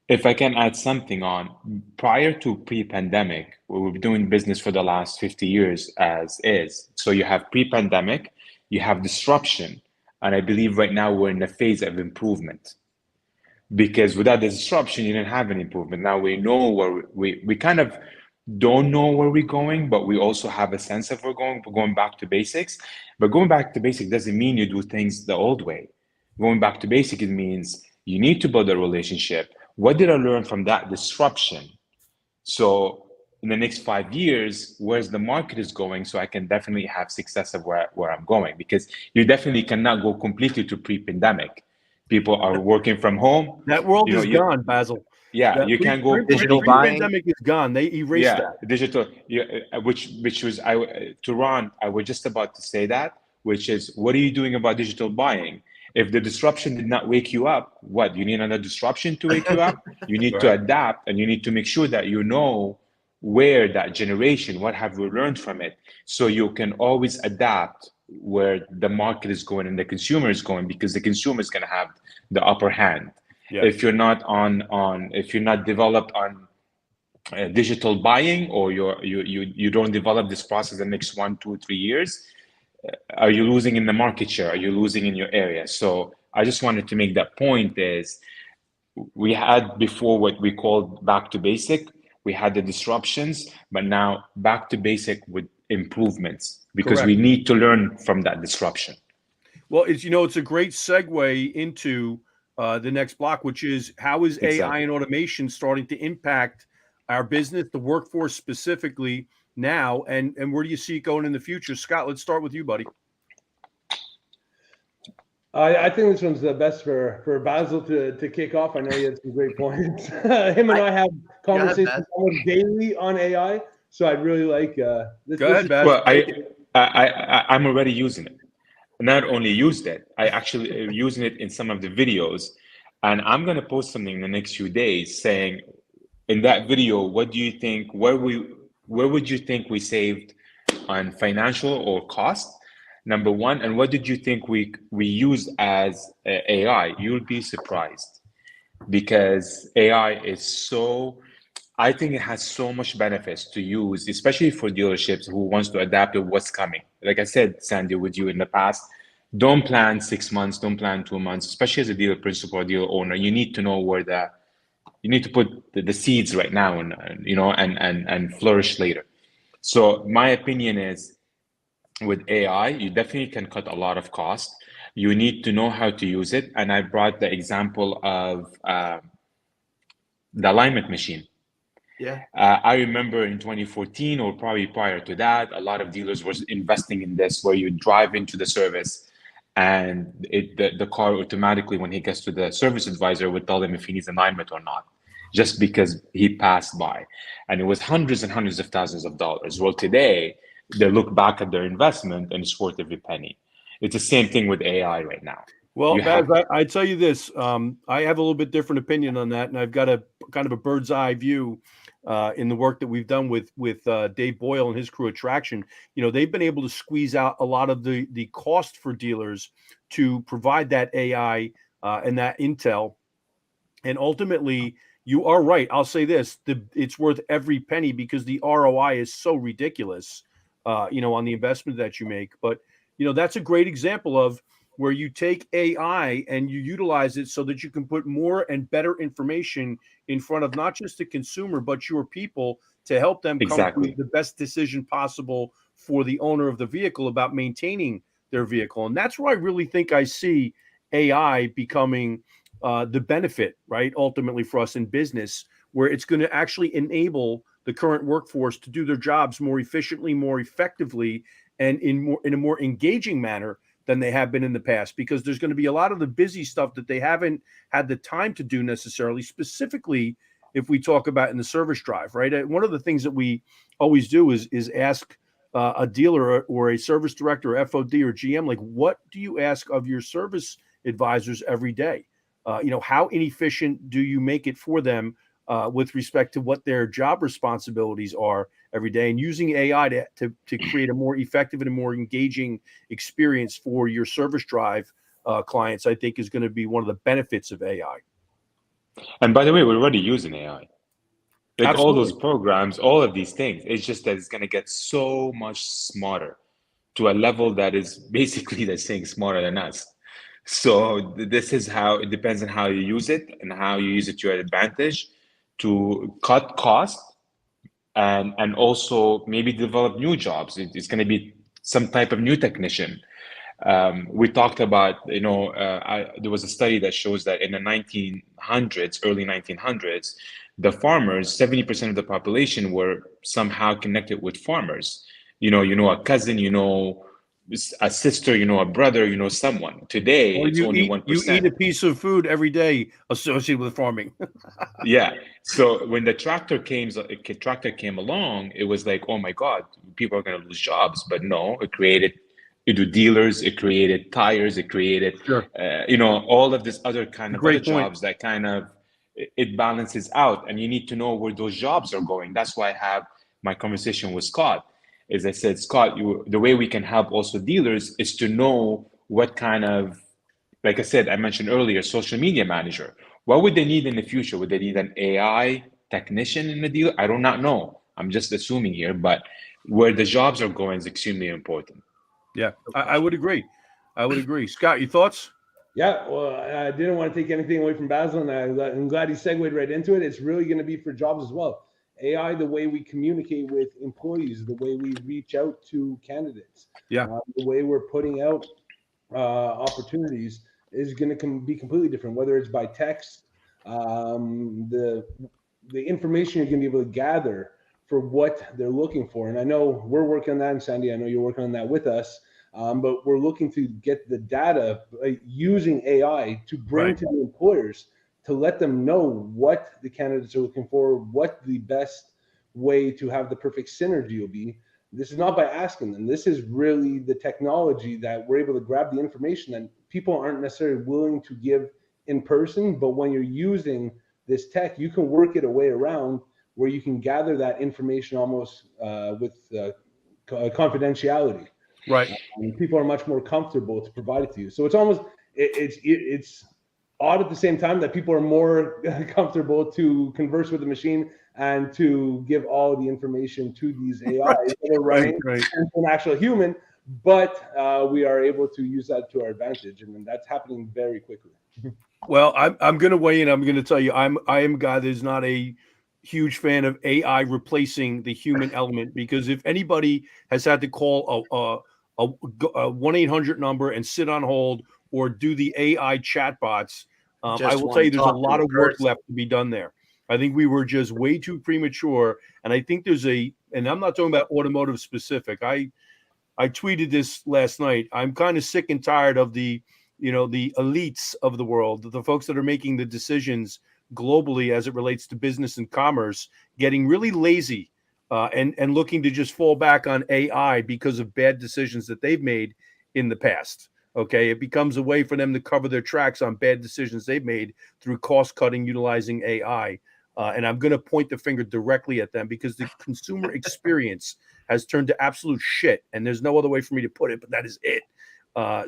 If I can add something on, prior to pre-pandemic, we were doing business for the last 50 years as is. So you have pre-pandemic, you have disruption, and I believe right now we're in a phase of improvement. Because without the disruption, you didn't have an improvement. Now we know where we kind of don't know where we're going, but we also have a sense of we're going back to basics. But going back to basics doesn't mean you do things the old way. Going back to basic, it means you need to build a relationship. What did I learn from that disruption? So in the next 5 years, where's the market is going, so I can definitely have success of where I'm going, because you definitely cannot go completely to pre-pandemic. People are working from home. That world is gone, Basil. Yeah, you can't go. Digital buying. Pandemic is gone. They erased that. Digital. Which was to Ron. I was just about to say that. Which is, what are you doing about digital buying? If the disruption did not wake you up, what? You need another disruption to wake you up? You need to adapt, and you need to make sure that you know where that generation, what have we learned from it, so you can always adapt where the market is going and the consumer is going, because the consumer is going to have the upper hand. Yeah. If you're not if you're not developed on digital buying, or you don't develop this process the next 1, 2, 3 years, are you losing in the market share? Are you losing in your area? So I just wanted to make that point is, we had before what we called back to basic. We had the disruptions, but now back to basic with improvements, because we need to learn from that disruption. Well, it's a great segue into the next block, which is, how is AI and automation starting to impact our business, the workforce specifically now, and where do you see it going in the future? Scott, let's start with you, buddy. I think this one's the best for Basel to kick off. I know he had some great points. Him and I have conversations almost daily on AI, so I'd really like this. Go ahead, Baz. Well, I'm already using it. Not only used it, I actually using it in some of the videos, and I'm gonna post something in the next few days saying, in that video, what do you think? Where would you think we saved on financial or cost? Number one, and what did you think we used as AI? You'll be surprised, because AI is so. I think it has so much benefits to use, especially for dealerships who wants to adapt to what's coming. Like I said, Sandy, with you in the past, don't plan 6 months, don't plan 2 months, especially as a dealer principal or dealer owner. You need to know where you need to put the seeds right now, and flourish later. So my opinion is, with AI, you definitely can cut a lot of cost. You need to know how to use it. And I brought the example of the alignment machine. Yeah. I remember in 2014, or probably prior to that, a lot of dealers were investing in this, where you drive into the service and the car automatically, when he gets to the service advisor, would tell him if he needs alignment or not, just because he passed by. And it was hundreds and hundreds of thousands of dollars. Well, today, they look back at their investment and it's worth every penny. It's the same thing with AI right now. Well, Baz, I tell you this, I have a little bit different opinion on that, and I've got a kind of a bird's eye view in the work that we've done with Dave Boyle and his crew at Traction. They've been able to squeeze out a lot of the cost for dealers to provide that AI and that intel. And ultimately, you are right. I'll say this: it's worth every penny, because the ROI is so ridiculous, on the investment that you make. But that's a great example of where you take AI and you utilize it so that you can put more and better information in front of not just the consumer, but your people, to help them come to the best decision possible for the owner of the vehicle about maintaining their vehicle. And that's where I really think I see AI becoming the benefit, right? Ultimately for us in business, where it's going to actually enable the current workforce to do their jobs more efficiently, more effectively, and in a more engaging manner than they have been in the past, because there's going to be a lot of the busy stuff that they haven't had the time to do necessarily, specifically if we talk about in the service drive, right? One of the things that we always do is ask a dealer or a service director or FOD or GM, like, what do you ask of your service advisors every day? How inefficient do you make it for them with respect to what their job responsibilities are every day, and using AI to create a more effective and a more engaging experience for your service drive clients, I think is going to be one of the benefits of AI. And by the way, we're already using AI. Like Absolutely. all those programs, all of these things, it's just that it's going to get so much smarter, to a level that is basically they're saying smarter than us. So this is how it depends on how you use it and how you use it to your advantage, to cut costs, and also maybe develop new jobs. It's going to be some type of new technician. We talked about, there was a study that shows that in the 1900s, early 1900s, the farmers, 70% of the population were somehow connected with farmers. A cousin, a sister, a brother, someone. Today, it's only 1%. You eat a piece of food every day associated with farming. Yeah. So when the tractor came along, it was like, oh my God, people are going to lose jobs. But no, it created dealers, it created tires, it created, Sure. All of this other kind of Great other point. jobs that kind of, it balances out. And you need to know where those jobs are going. That's why I have my conversation with Scott. As I said, Scott, the way we can help also dealers is to know what kind of, like I said, I mentioned earlier, social media manager. What would they need in the future? Would they need an AI technician in the deal? I do not know. I'm just assuming here, but where the jobs are going is extremely important. Yeah, I would agree. Scott, your thoughts? Yeah, well, I didn't want to take anything away from Basel, and I'm glad he segued right into it. It's really going to be for jobs as well. AI, the way we communicate with employees, the way we reach out to candidates, the way we're putting out opportunities is going to be completely different, whether it's by text, the information you're going to be able to gather for what they're looking for. And I know we're working on that, and Sandy, I know you're working on that with us. but we're looking to get the data using AI to bring Right. to the employers to let them know what the candidates are looking for, what the best way to have the perfect synergy will be. This is not by asking them. This is really the technology that we're able to grab the information that people aren't necessarily willing to give in person. But when you're using this tech, you can work it a way around where you can gather that information almost with confidentiality. Right. And people are much more comfortable to provide it to you. So it's almost it's odd at the same time that people are more comfortable to converse with the machine and to give all the information to these AIs that are running Right. to an actual human. But we are able to use that to our advantage, and that's happening very quickly. Well, I'm going to weigh in. I'm going to tell you, I am a guy that is not a huge fan of AI replacing the human element, because if anybody has had to call a 1-800 number and sit on hold or do the AI chatbots, I Just will wanna tell you there's a talk to lot a of work person. left to be done there. I think we were just way too premature, and I think and I'm not talking about automotive specific. I tweeted this last night. I'm kind of sick and tired of the elites of the world, the folks that are making the decisions globally as it relates to business and commerce, getting really lazy and looking to just fall back on AI because of bad decisions that they've made in the past. Okay, it becomes a way for them to cover their tracks on bad decisions they've made through cost cutting utilizing AI. And I'm going to point the finger directly at them, because the consumer experience has turned to absolute shit, and there's no other way for me to put it, but that is it.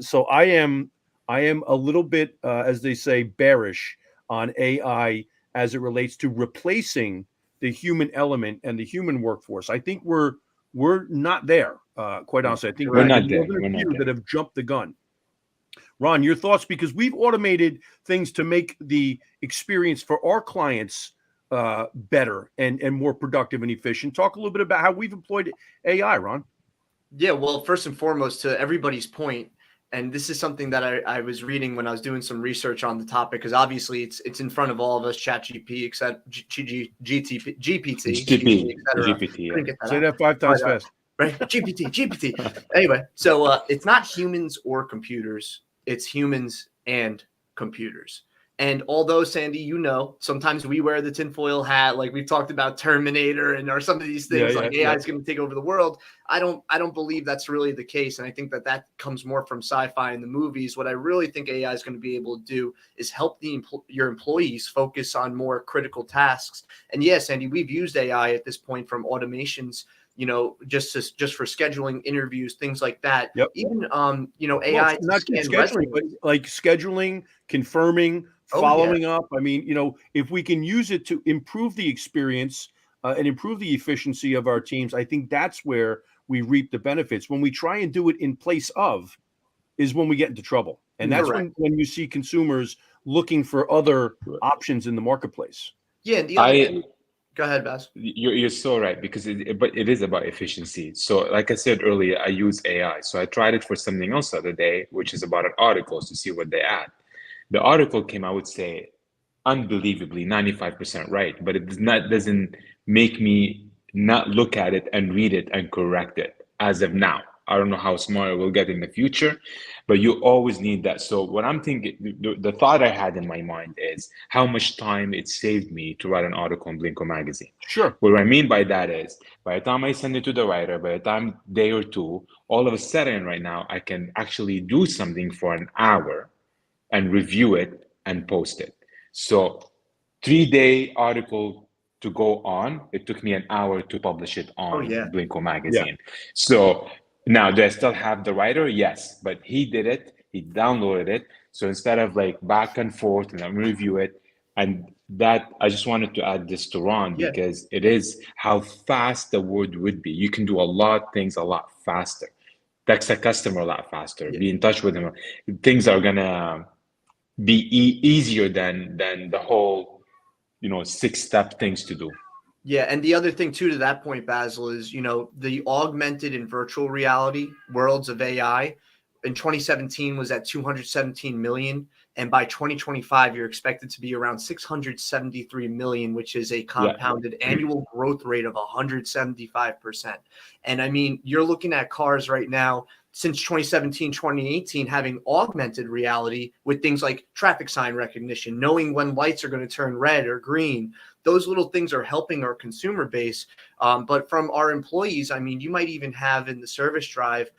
So I am a little bit, as they say, bearish on AI as it relates to replacing the human element and the human workforce. I think we're not there. Quite honestly, I think We're we're not there. more than We're a not few there. that have jumped the gun. Ron, your thoughts, because we've automated things to make the experience for our clients better and more productive and efficient. Talk a little bit about how we've employed AI, Ron. Yeah, well, first and foremost, to everybody's point, and this is something that I was reading when I was doing some research on the topic, because obviously it's in front of all of us, ChatGPT, except GPT, excuse me, etc. GPT, yeah. Couldn't get that Say out. that 5 times But, fast. right? GPT. Anyway, so it's not humans or computers, it's humans and computers. And although, Sandy, sometimes we wear the tinfoil hat, like we've talked about Terminator or some of these things, Yeah, like AI is going to take over the world. I don't believe that's really the case. And I think that comes more from sci-fi and the movies. What I really think AI is going to be able to do is help your employees focus on more critical tasks. And yes, Andy, we've used AI at this point, from automations, just for scheduling interviews, things like that. Yep. Even, Well, AI it's to not just scan scheduling, but resumes. like scheduling, confirming, Oh, yeah. following up. I mean, if we can use it to improve the experience and improve the efficiency of our teams, I think that's where we reap the benefits. When we try and do it in place of is when we get into trouble. And that's Correct. when you see consumers looking for other options in the marketplace. Yeah, and the other thing, go ahead, Bas. You're so right, because but it is about efficiency. So like I said earlier, I use AI. So I tried it for something else the other day, which is about an article, to see what they add. The article came, I would say, unbelievably 95% right, but it doesn't make me not look at it and read it and correct it as of now. I don't know how smart it will get in the future, but you always need that. So what I'm thinking, the thought I had in my mind is how much time it saved me to write an article in Blinkco magazine. Sure. What I mean by that is, by the time I send it to the writer, by the time day or two, all of a sudden right now, I can actually do something for an hour and review it and post it. So 3-day article to go on, it took me an hour to publish it on Blinkco magazine. Yeah. So now, do I still have the writer? Yes, but he did it. He downloaded it. So instead of like back and forth and then review it, and that I just wanted to add this to Ron, because it is how fast the word would be. You can do a lot of things a lot faster. Text a customer a lot faster. Be in touch with them. Things are gonna be easier than the whole 6-step things to do. Yeah, and the other thing too, to that point, Basil, is the augmented and virtual reality worlds of AI in 2017 was at 217 million, and by 2025 you're expected to be around 673 million, which is a compounded annual growth rate of 175%. And I mean, you're looking at cars right now since 2017, 2018, having augmented reality with things like traffic sign recognition, knowing when lights are going to turn red or green. Those little things are helping our consumer base. But from our employees, I mean, you might even have in the service drive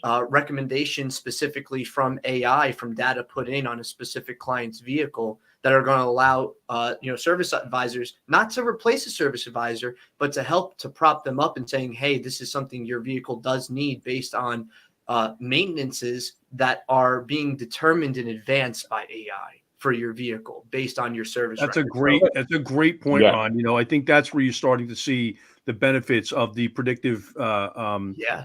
recommendations specifically from AI, from data put in on a specific client's vehicle that are going to allow, service advisors not to replace a service advisor, but to help to prop them up and saying, hey, this is something your vehicle does need based on maintenances that are being determined in advance by AI for your vehicle based on your service. That's record. that's a great point, Yeah. Ron. I think that's where you're starting to see the benefits of the predictive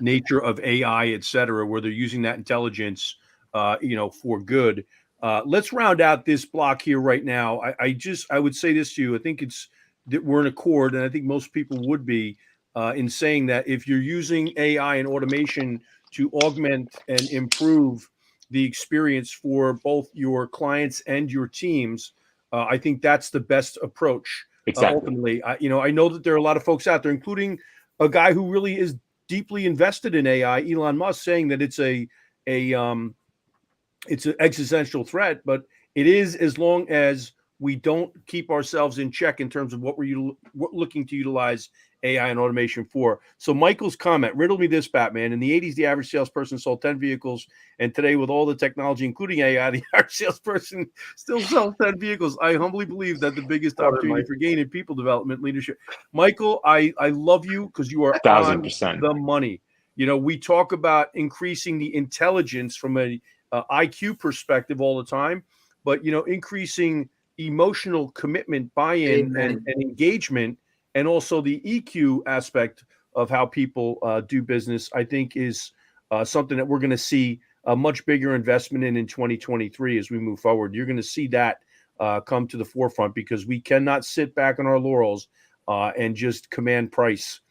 nature of AI, et cetera, where they're using that intelligence, for good. Let's round out this block here right now. I would say this to you. I think it's that we're in accord, and I think most people would be in saying that if you're using AI and automation to augment and improve the experience for both your clients and your teams, I think that's the best approach. Exactly. Ultimately, I know that there are a lot of folks out there, including a guy who really is deeply invested in AI, Elon Musk, saying that it's an existential threat, but it is as long as we don't keep ourselves in check in terms of what we're looking to utilize AI and automation for. So Michael's comment, riddle me this, Batman. In the 80s, the average salesperson sold 10 vehicles. And today, with all the technology, including AI, the average salesperson still sells 10 vehicles. I humbly believe that the biggest opportunity for gain in people development leadership. Michael, I love you because you are 1,000%. on the money. We talk about increasing the intelligence from a IQ perspective all the time, but, increasing emotional commitment, buy-in, and engagement, and also the EQ aspect of how people do business, I think is something that we're going to see a much bigger investment in 2023 as we move forward. You're going to see that come to the forefront because we cannot sit back on our laurels and just command price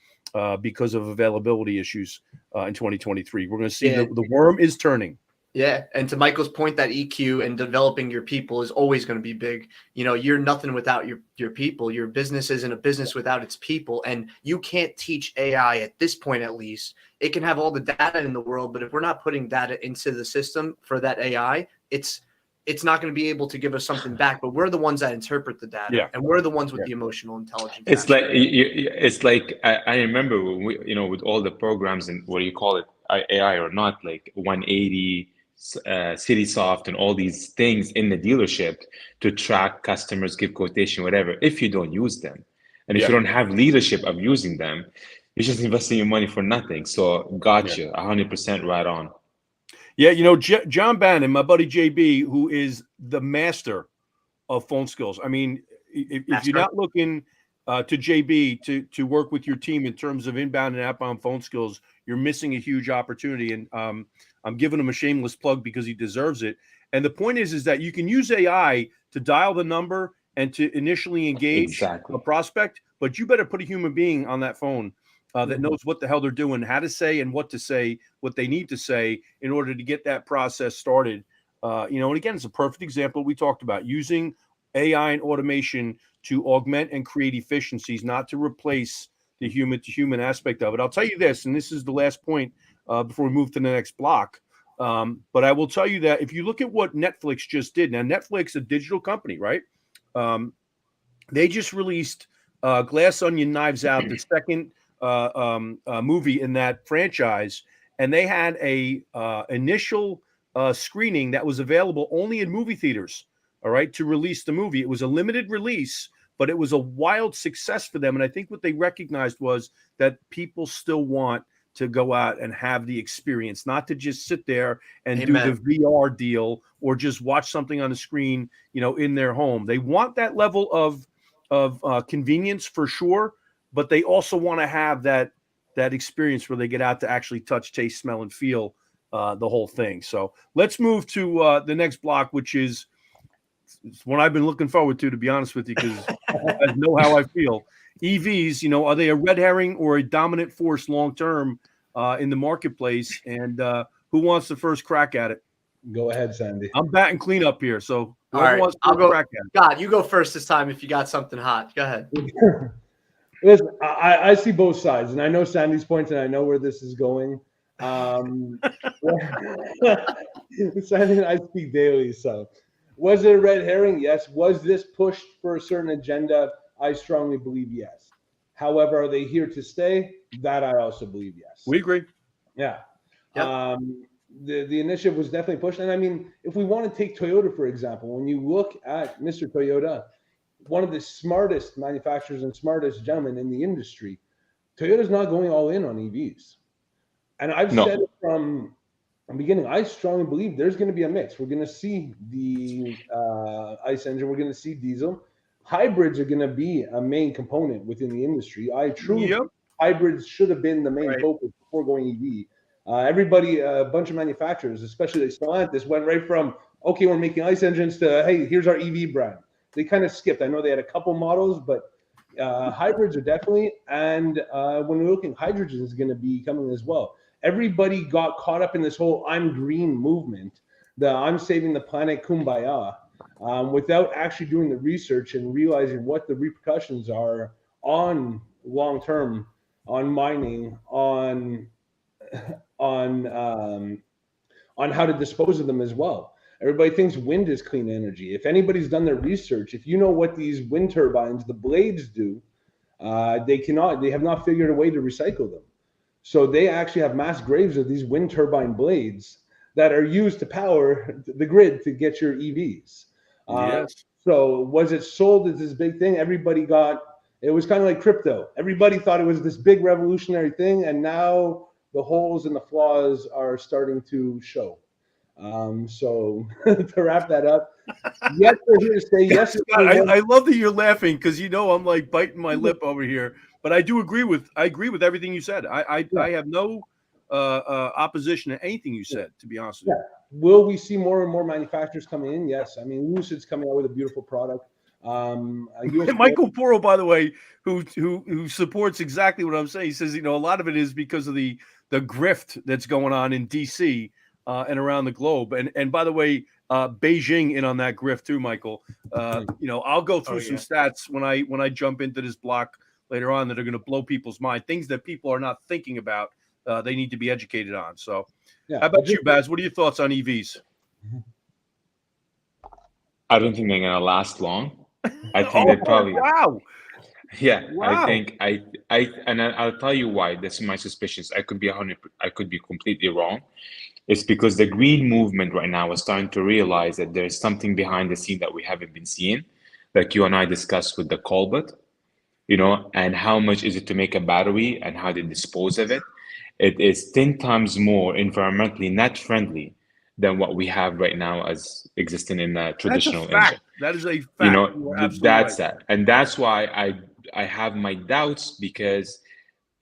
because of availability issues in 2023. We're going to see the worm is turning. Yeah. And to Michael's point, that EQ and developing your people is always going to be big. You're nothing without your people. Your business isn't a business without its people. And you can't teach AI at this point, at least. It can have all the data in the world, but if we're not putting data into the system for that AI, it's not going to be able to give us something back. But we're the ones that interpret the data, and we're the ones with the emotional intelligence. It's like I remember when we, with all the programs and what do you call it, AI or not, like 180. CitySoft and all these things in the dealership to track customers, give quotation, whatever. If you don't use them, and if you don't have leadership of using them, you're just investing your money for nothing. So, gotcha, 100% right on. Yeah, John Bannon, my buddy JB, who is the master of phone skills. I mean, if you're not looking to JB to work with your team in terms of inbound and outbound phone skills, you're missing a huge opportunity. And I'm giving him a shameless plug because he deserves it. And the point is that you can use AI to dial the number and to initially engage a prospect, but you better put a human being on that phone that knows what the hell they're doing, how to say and what to say, what they need to say in order to get that process started. And again, it's a perfect example we talked about using AI and automation to augment and create efficiencies, not to replace the human-to-human aspect of it. I'll tell you this, and this is the last point before we move to the next block. But I will tell you that if you look at what Netflix just did, now Netflix, a digital company, right? They just released Glass Onion Knives Out, the second movie in that franchise, and they had a initial screening that was available only in movie theaters. All right, to release the movie, it was a limited release, but it was a wild success for them. And I think what they recognized was that people still want to go out and have the experience, not to just sit there and do the VR deal or just watch something on the screen, in their home. They want that level of convenience for sure, but they also want to have that experience where they get out to actually touch, taste, smell, and feel the whole thing. So let's move to the next block, which is one I've been looking forward to be honest with you, because I know how I feel. EVs, are they a red herring or a dominant force long-term in the marketplace? And who wants the first crack at it? Go ahead, Sandy. I'm batting cleanup here. So all right, I'll go crack at it. God, you go first this time if you got something hot. Go ahead. Listen, I see both sides, and I know Sandy's points, and I know where this is going. Something I speak daily. So, was it a red herring? Yes. Was this pushed for a certain agenda? I strongly believe yes. However, are they here to stay? That I also believe yes. We agree. Yeah. Yep. The initiative was definitely pushed. And I mean, if we want to take Toyota, for example, when you look at Mr. Toyota, one of the smartest manufacturers and smartest gentlemen in the industry, Toyota's not going all in on EVs. And I've said it from the beginning, I strongly believe there's going to be a mix. We're going to see the ICE engine. We're going to see diesel. Hybrids are going to be a main component within the industry. I truly think hybrids should have been the main focus before going EV. Everybody, a bunch of manufacturers, especially Stellantis, went right from, okay, we're making ICE engines to, hey, here's our EV brand. They kind of skipped. I know they had a couple models, but hybrids are definitely. And when we're looking, hydrogen is going to be coming as well. Everybody got caught up in this whole I'm green movement, the I'm saving the planet kumbaya, without actually doing the research and realizing what the repercussions are on long term, on mining, on how to dispose of them as well. Everybody thinks wind is clean energy. If anybody's done their research, if you know what these wind turbines, the blades do, they have not figured a way to recycle them. So they actually have mass graves of these wind turbine blades that are used to power the grid to get your EVs. Yes. So was it sold as this big thing? Everybody got, it was kind of like crypto. Everybody thought it was this big revolutionary thing, and now the holes and the flaws are starting to show. So to wrap that up, yes, we're here to stay. Yes, Scott, I love that you're laughing because I'm like biting my lip over here. But I agree with everything you said. I have no opposition to anything you said, to be honest with you. Will we see more and more manufacturers coming in? Yes. I mean, Lucid's coming out with a beautiful product. Michael Poro, by the way, who supports exactly what I'm saying. He says, a lot of it is because of the grift that's going on in DC and around the globe. And by the way, Beijing in on that grift too, Michael. I'll go through some stats when I jump into this block later on that are going to blow people's mind. Things that people are not thinking about. They need to be educated on. So, how about you, Baz? What are your thoughts on EVs? I don't think they're going to last long. I think they probably. Wow. Yeah, wow. I'll tell you why. This is my suspicions. I could be completely wrong. It's because the green movement right now is starting to realize that there's something behind the scene that we haven't been seeing, like you and I discussed with the Colbert, and how much is it to make a battery and how they dispose of it. It is 10 times more environmentally net friendly than what we have right now as existing in a traditional engine. That is a fact. That's that. And that's why I have my doubts, because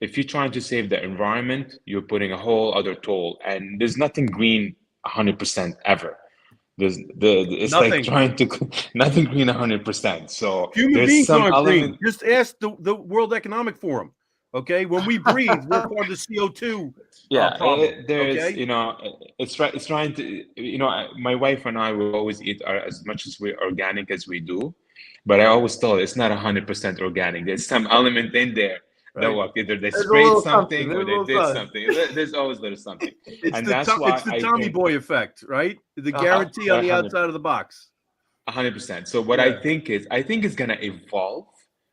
if you're trying to save the environment, you're putting a whole other toll, and there's nothing green 100% ever. It's nothing. Like trying to nothing green 100%. So human beings aren't green. Just ask the World Economic Forum. Okay, when we breathe, we're part of the CO2. It's trying to. My wife and I will always eat as much as we're organic as we do, but I always tell her it's not 100% organic. There's some element in there. Right. Either they sprayed something or they did something. There's always something. And that's why it's the Tommy Boy effect, right? The guarantee on the outside of the box. 100%. So what I think it's going to evolve.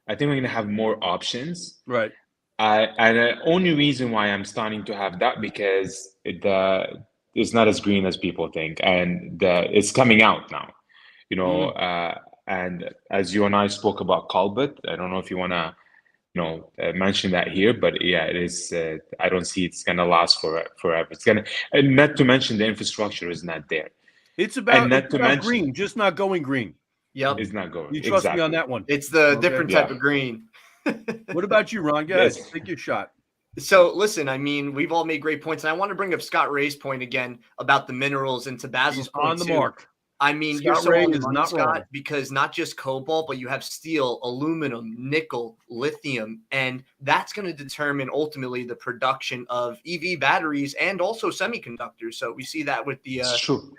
I think we're going to have more options. Right. And the only reason why I'm starting to have that, because it's not as green as people think. And it's coming out now, and as you and I spoke about Colbert, I don't know if you want to mention that here, but yeah, it is. I don't see it's going to last forever. It's going to, and not to mention the infrastructure is not there. It's about green, just not going green. Yep, it's not going. You trust me on that one. It's the different type of green. What about you, Ron? Guys, take your shot. So listen, I mean, we've all made great points, and I want to bring up Scott Ray's point again about the minerals and to Basil's point on the mark. I mean, Scott Ray is not Scott, wrong, because not just cobalt, but you have steel, aluminum, nickel, lithium, and that's going to determine ultimately the production of EV batteries and also semiconductors. So we see that with the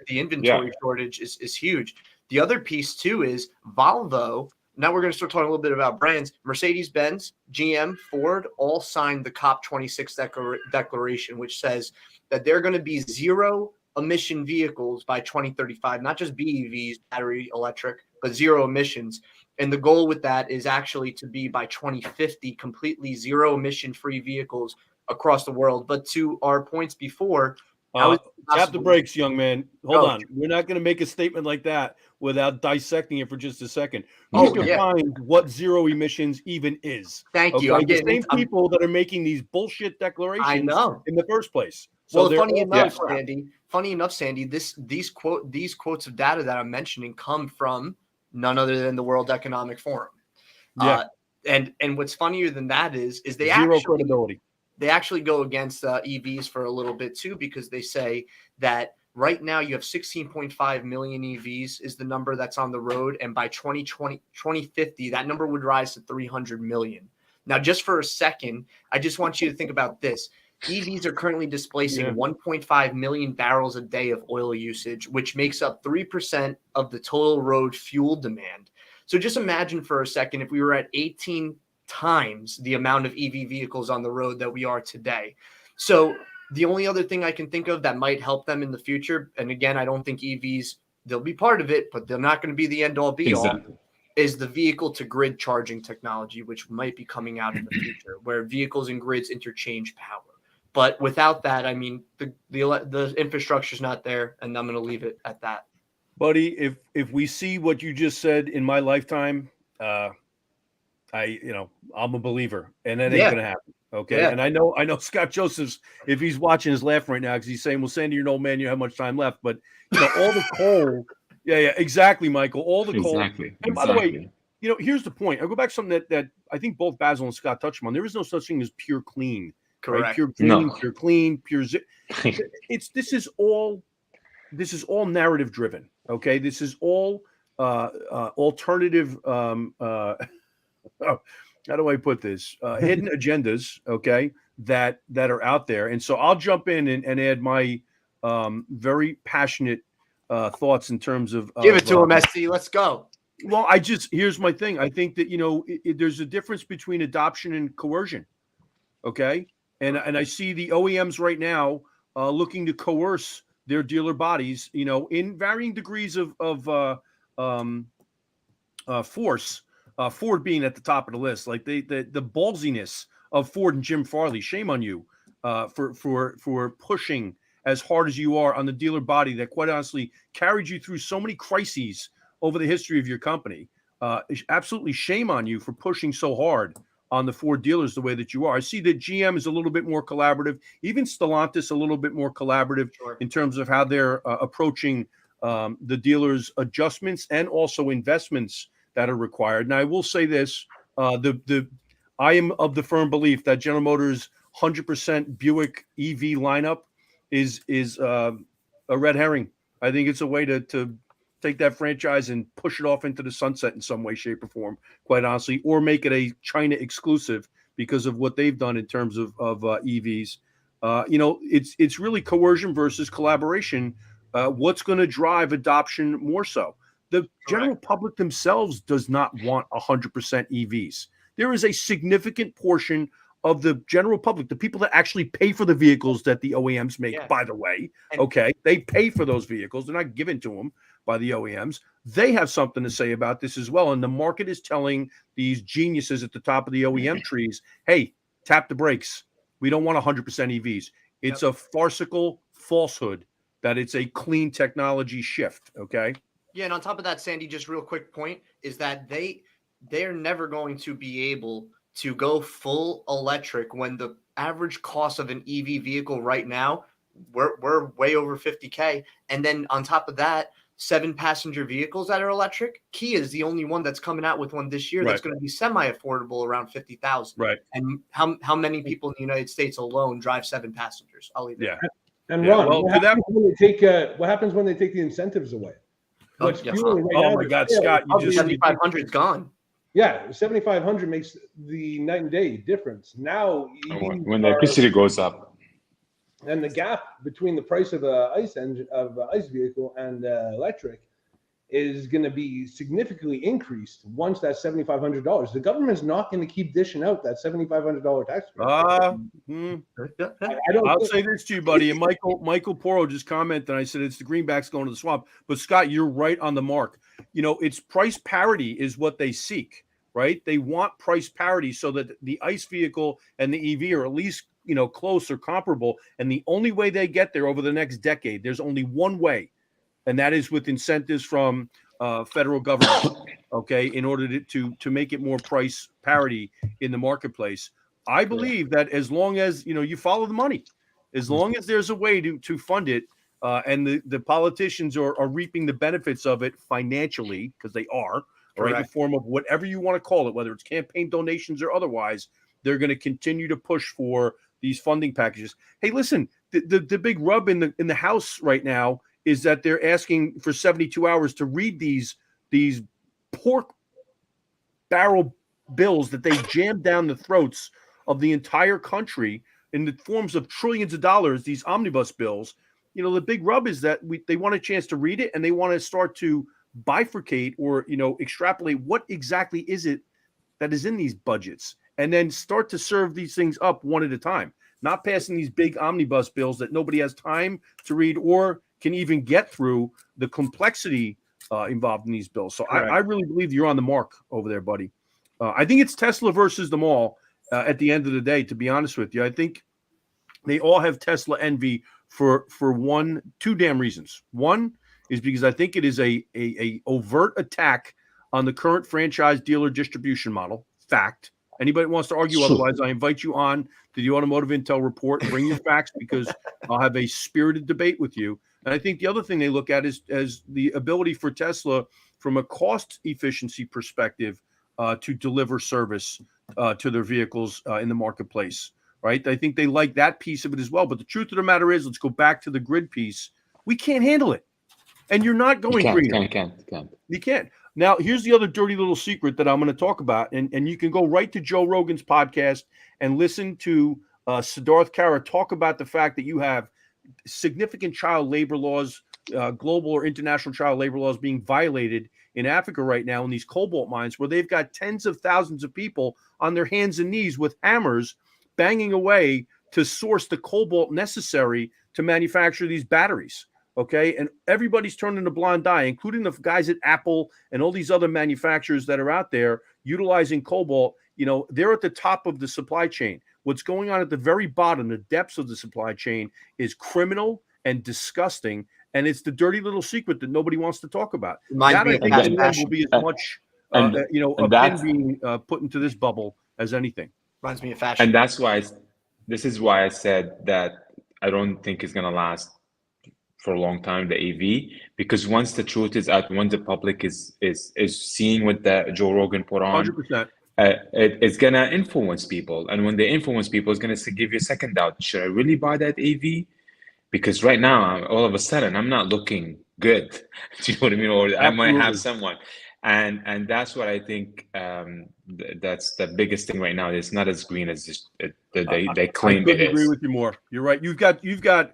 inventory shortage is huge. The other piece too is Volvo now we're going to start talking a little bit about brands. Mercedes-Benz, GM, Ford all signed the COP26 declaration, which says that they're going to be zero emission vehicles by 2035, not just BEVs, battery electric, but zero emissions. And the goal with that is actually to be by 2050, completely zero emission free vehicles across the world. But to our points before, tap the brakes, young man. Hold Oh. on. We're not going to make a statement like that without dissecting it for just a second. Oh, You define what zero emissions even is. Thank you. Okay? The same people that are making these bullshit declarations I know. in the first place. So Well, funny enough, Sandy, these quotes of data that I'm mentioning come from none other than the World Economic Forum. Yeah. And what's funnier than that is they zero credibility. They actually go against EVs for a little bit too, because they say that right now you have 16.5 million EVs is the number that's on the road. And by 2050, that number would rise to 300 million. Now, just for a second, I just want you to think about this. EVs are currently displacing 1.5 million barrels a day of oil usage, which makes up 3% of the total road fuel demand. So just imagine for a second if we were at 18 times the amount of EV vehicles on the road that we are today. So the only other thing I can think of that might help them in the future, and again, I don't think EVs, they'll be part of it, but they're not going to be the end all be all, is the vehicle to grid charging technology, which might be coming out in the future, where vehicles and grids interchange power. But without that, I mean, the infrastructure is not there, and I'm going to leave it at that. Buddy, if we see what you just said in my lifetime, I'm a believer, and that ain't gonna happen. Okay. Yeah. And I know Scott Joseph's, if he's watching, is laughing right now because he's saying, well, Sandy, you're an old man, you don't have much time left. But all the coal, exactly, Michael. All the coal. And by the way, here's the point. I'll go back to something that I think both Basel and Scott touched on. There is no such thing as pure clean. Correct. Right? Pure clean, pure clean, pure this is all narrative driven. Okay. This is all alternative how do I put this? Hidden agendas, okay, that are out there. And so I'll jump in and add my very passionate thoughts in terms of give it to him, SC. Let's go. Well, here's my thing. I think that there's a difference between adoption and coercion. Okay, and I see the OEMs right now looking to coerce their dealer bodies, in varying degrees of force. Ford being at the top of the list, like the ballsiness of Ford and Jim Farley. Shame on you for pushing as hard as you are on the dealer body that, quite honestly, carried you through so many crises over the history of your company. Absolutely shame on you for pushing so hard on the Ford dealers the way that you are. I see that GM is a little bit more collaborative, even Stellantis a little bit more collaborative in terms of how they're approaching the dealers' adjustments and also investments that are required. Now, I will say this: I am of the firm belief that General Motors' 100% Buick EV lineup is a red herring. I think it's a way to take that franchise and push it off into the sunset in some way, shape, or form, quite honestly, or make it a China exclusive because of what they've done in terms of EVs. It's really coercion versus collaboration. What's going to drive adoption more so? The general public themselves does not want 100% EVs. There is a significant portion of the general public, the people that actually pay for the vehicles that the OEMs make, by the way, they pay for those vehicles. They're not given to them by the OEMs. They have something to say about this as well. And the market is telling these geniuses at the top of the OEM trees, hey, tap the brakes. We don't want 100% EVs. It's a farcical falsehood that it's a clean technology shift, okay? Yeah, and on top of that, Sandy, just real quick point is that they're never going to be able to go full electric when the average cost of an EV vehicle right now, we're way over 50K. And then on top of that, 7-passenger vehicles that are electric. Kia is the only one that's coming out with one this year that's going to be semi-affordable around $50,000. Right. And how many people in the United States alone drive 7 passengers? I'll leave it. Yeah. And Ron, what happens when they take the incentives away? Oh my God, Scott! You just 7,500 is gone. Yeah, 7,500 makes the night and day difference. Now, when the electricity goes up, and the gap between the price of a ICE vehicle and electric is going to be significantly increased once that $7,500. The government's not going to keep dishing out that $7,500 tax credit. I don't I'll think- say this to you, buddy. And Michael Poro just commented, and I said it's the greenbacks going to the swamp. But Scott, you're right on the mark. It's price parity is what they seek, right? They want price parity so that the ICE vehicle and the EV are at least close or comparable. And the only way they get there over the next decade, there's only one way, and that is with incentives from federal government, okay, in order to make it more price parity in the marketplace. I believe that as long as you follow the money, as long as there's a way to fund it, and the politicians are reaping the benefits of it financially, because they are, right, in the form of whatever you want to call it, whether it's campaign donations or otherwise, they're going to continue to push for these funding packages. Hey, listen, the big rub in the House right now is that they're asking for 72 hours to read these pork barrel bills that they jammed down the throats of the entire country in the forms of trillions of dollars, these omnibus bills. The big rub is that they want a chance to read it, and they want to start to bifurcate or extrapolate what exactly is it that is in these budgets, and then start to serve these things up one at a time, not passing these big omnibus bills that nobody has time to read or can even get through the complexity involved in these bills. So I really believe you're on the mark over there, buddy. I think it's Tesla versus them all at the end of the day, to be honest with you. I think they all have Tesla envy for two damn reasons. One is because I think it is a overt attack on the current franchise dealer distribution model. Fact. Anybody wants to argue otherwise, I invite you on to the Automotive Intel Report. Bring your facts, because I'll have a spirited debate with you. And I think the other thing they look at is as the ability for Tesla, from a cost efficiency perspective, to deliver service to their vehicles in the marketplace, right? I think they like that piece of it as well. But the truth of the matter is, let's go back to the grid piece. We can't handle it. And you're not going greener. You can't. Now, here's the other dirty little secret that I'm going to talk about. And you can go right to Joe Rogan's podcast and listen to Siddharth Kara talk about the fact that you have significant child labor laws, global or international child labor laws being violated in Africa right now in these cobalt mines, where they've got tens of thousands of people on their hands and knees with hammers banging away to source the cobalt necessary to manufacture these batteries. Okay. And everybody's turning a blind eye, including the guys at Apple and all these other manufacturers that are out there utilizing cobalt. They're at the top of the supply chain. What's going on at the very bottom, the depths of the supply chain, is criminal and disgusting. And it's the dirty little secret that nobody wants to talk about. That, I think, will be as much, a pin being put into this bubble as anything. Reminds me of fashion. And that's why, this is why I said that I don't think it's going to last for a long time, the AV, because once the truth is out, when the public is seeing what the Joe Rogan put on, 100%. It's going to influence people. And when they influence people, it's going to give you a second doubt. Should I really buy that AV? Because right now, all of a sudden, I'm not looking good. Do you know what I mean? Or I might have someone. And that's what I think, that's the biggest thing right now. It's not as green as they claim it is. I agree with you more. You're right. You've got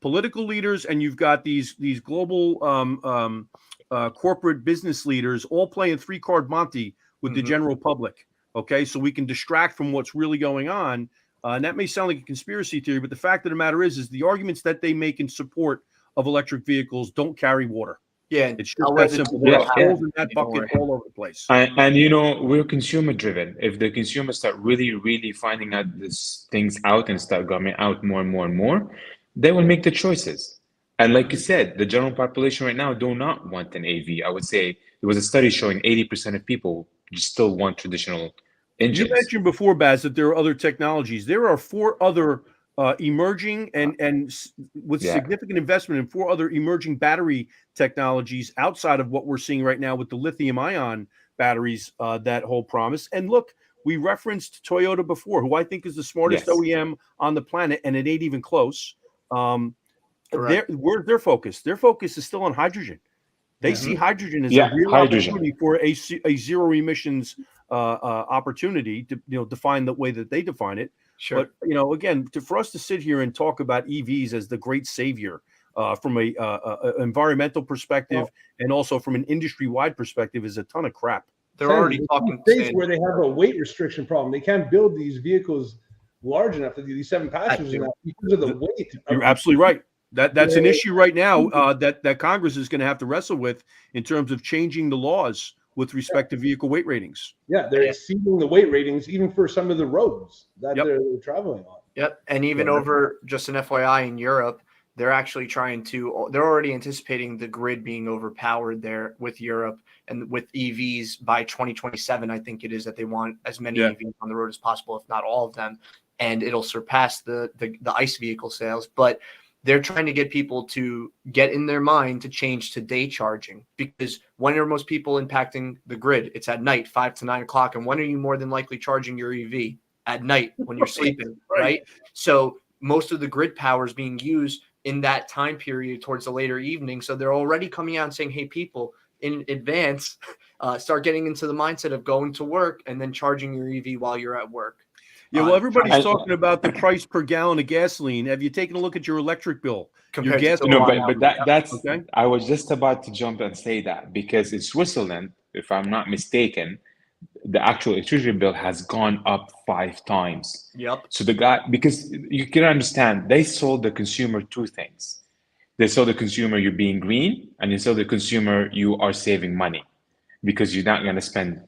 political leaders, and you've got these global corporate business leaders all playing three-card Monte with the general public. Okay, so we can distract from what's really going on. And that may sound like a conspiracy theory, but the fact of the matter is the arguments that they make in support of electric vehicles don't carry water. Yeah, it's just that simple. There's holes in that bucket all over the place. And we're consumer driven. If the consumers start really finding out these things out and start coming out more and more and more, they will make the choices. And like you said, the general population right now do not want an AV. I would say there was a study showing 80% of people still want traditional engines. You mentioned before, Baz, that there are other technologies. There are 4 other emerging and with significant investment in 4 other emerging battery technologies outside of what we're seeing right now with the lithium-ion batteries that hold promise. And look, we referenced Toyota before, who I think is the smartest OEM on the planet, and it ain't even close. Where's their focus? Their focus is still on hydrogen. They see hydrogen as a real opportunity for a zero emissions opportunity to define the way that they define it. Sure. But again, for us to sit here and talk about EVs as the great savior from a environmental perspective, and also from an industry-wide perspective, is a ton of crap. They're already talking states where they have a weight restriction problem. They can't build these vehicles large enough, these 7 passengers enough, because of the weight. You're absolutely right. That's an issue right now that Congress is going to have to wrestle with in terms of changing the laws with respect to vehicle weight ratings. Yeah, they're exceeding the weight ratings even for some of the roads that they're traveling on. Yep, and even over, just an FYI, in Europe, they're actually they're already anticipating the grid being overpowered there with Europe and with EVs by 2027. I think it is that they want as many EVs on the road as possible, if not all of them, and it'll surpass the ICE vehicle sales. But they're trying to get people to get in their mind to change to day charging, because when are most people impacting the grid? It's at night, 5 to 9 o'clock. And when are you more than likely charging your EV? At night when you're sleeping, right? So most of the grid power is being used in that time period towards the later evening. So they're already coming out and saying, hey, people, in advance, start getting into the mindset of going to work and then charging your EV while you're at work. Yeah, well, everybody's talking about the price per gallon of gasoline. Have you taken a look at your electric bill? Your gas but that's okay. I was just about to jump and say that, because in Switzerland, if I'm not mistaken, the actual electricity bill has gone up 5 times. Yep. So the guy, because you can understand, they sold the consumer 2 things. They sold the consumer you're being green, and they sold the consumer you are saving money, because you're not going to spend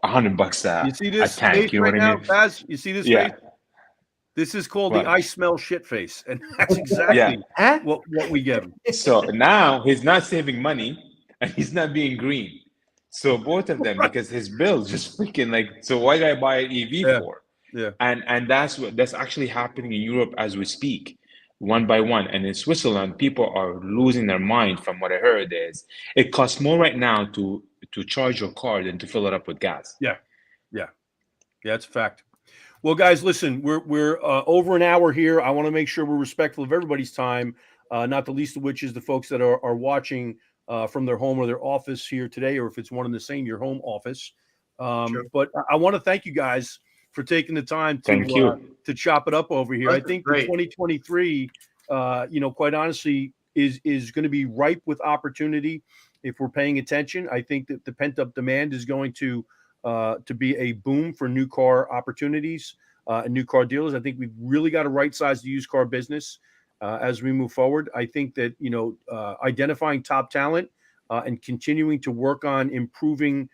$100 you see this a tank. Face you know right what I now, mean? Baz? You see this face? This is called the I smell shit face, and that's exactly what we get him. So now he's not saving money, and he's not being green. So both of them, because his bill just freaking like, so why did I buy an EV for? Yeah. And that's actually happening in Europe as we speak, one by one. And in Switzerland, people are losing their mind. From what I heard, is it costs more right now to charge your car than to fill it up with gas. Yeah, it's a fact. Well, guys, listen, we're over an hour here. I want to make sure we're respectful of everybody's time, not the least of which is the folks that are watching from their home or their office here today, or if it's one and the same, your home office. Sure. But I want to thank you guys for taking the time to chop it up over here. I think 2023, quite honestly, is going to be ripe with opportunity if we're paying attention. I think that the pent-up demand is going to be a boom for new car opportunities and new car dealers. I think we've really got to right-size the used car business as we move forward. I think that, identifying top talent and continuing to work on improving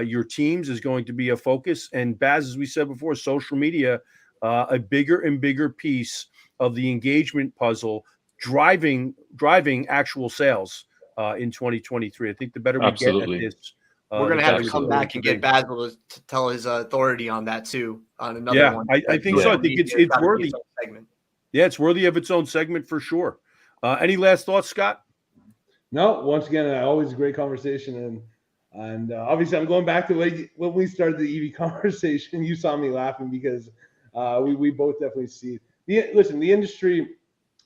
your teams is going to be a focus. And Baz, as we said before, social media, a bigger and bigger piece of the engagement puzzle, driving actual sales in 2023. I think the better we get at this, we're going to have to come back and get Basel to tell his authority on that too. On another one. I think so. I think it's worthy. Yeah, it's worthy of its own segment for sure. Any last thoughts, Scott? No. Once again, always a great conversation, and obviously I'm going back to when we started the EV conversation. You saw me laughing because we both definitely see the industry,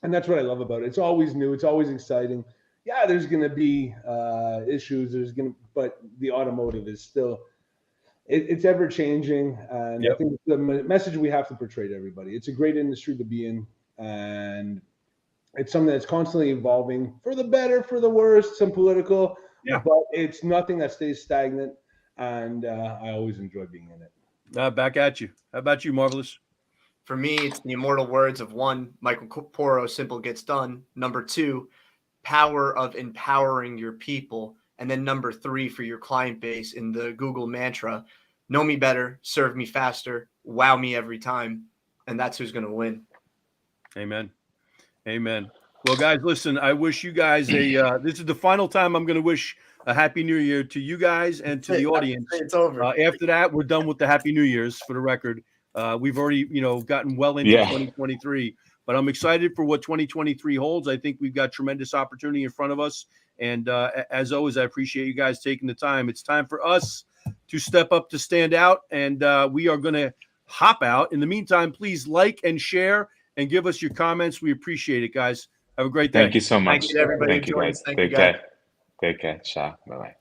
and that's what I love about it. It's always new. It's always exciting. Yeah, there's going to be issues. But the automotive is still, it's ever changing, and I think the message we have to portray to everybody. It's a great industry to be in, and it's something that's constantly evolving for the better, for the worse, some political, but it's nothing that stays stagnant, and I always enjoy being in it. Back at you. How about you, Marvelous? For me, it's the immortal words of 1, Michael Poro, simple gets done. Number 2, power of empowering your people. And then number 3 for your client base in the Google mantra, know me better, serve me faster, wow me every time. And that's who's going to win. Amen. Well, guys, listen, I wish you guys this is the final time I'm going to wish a Happy New Year to you guys and to the audience. It's over. After that, we're done with the Happy New Year's, for the record. We've already, gotten well into 2023, but I'm excited for what 2023 holds. I think we've got tremendous opportunity in front of us. And as always, I appreciate you guys taking the time. It's time for us to step up to stand out, and we are going to hop out. In the meantime, please like and share and give us your comments. We appreciate it, guys. Have a great day. Thank you so much. Thank you, everybody. Thank you, guys. Take care. Ciao. Bye-bye.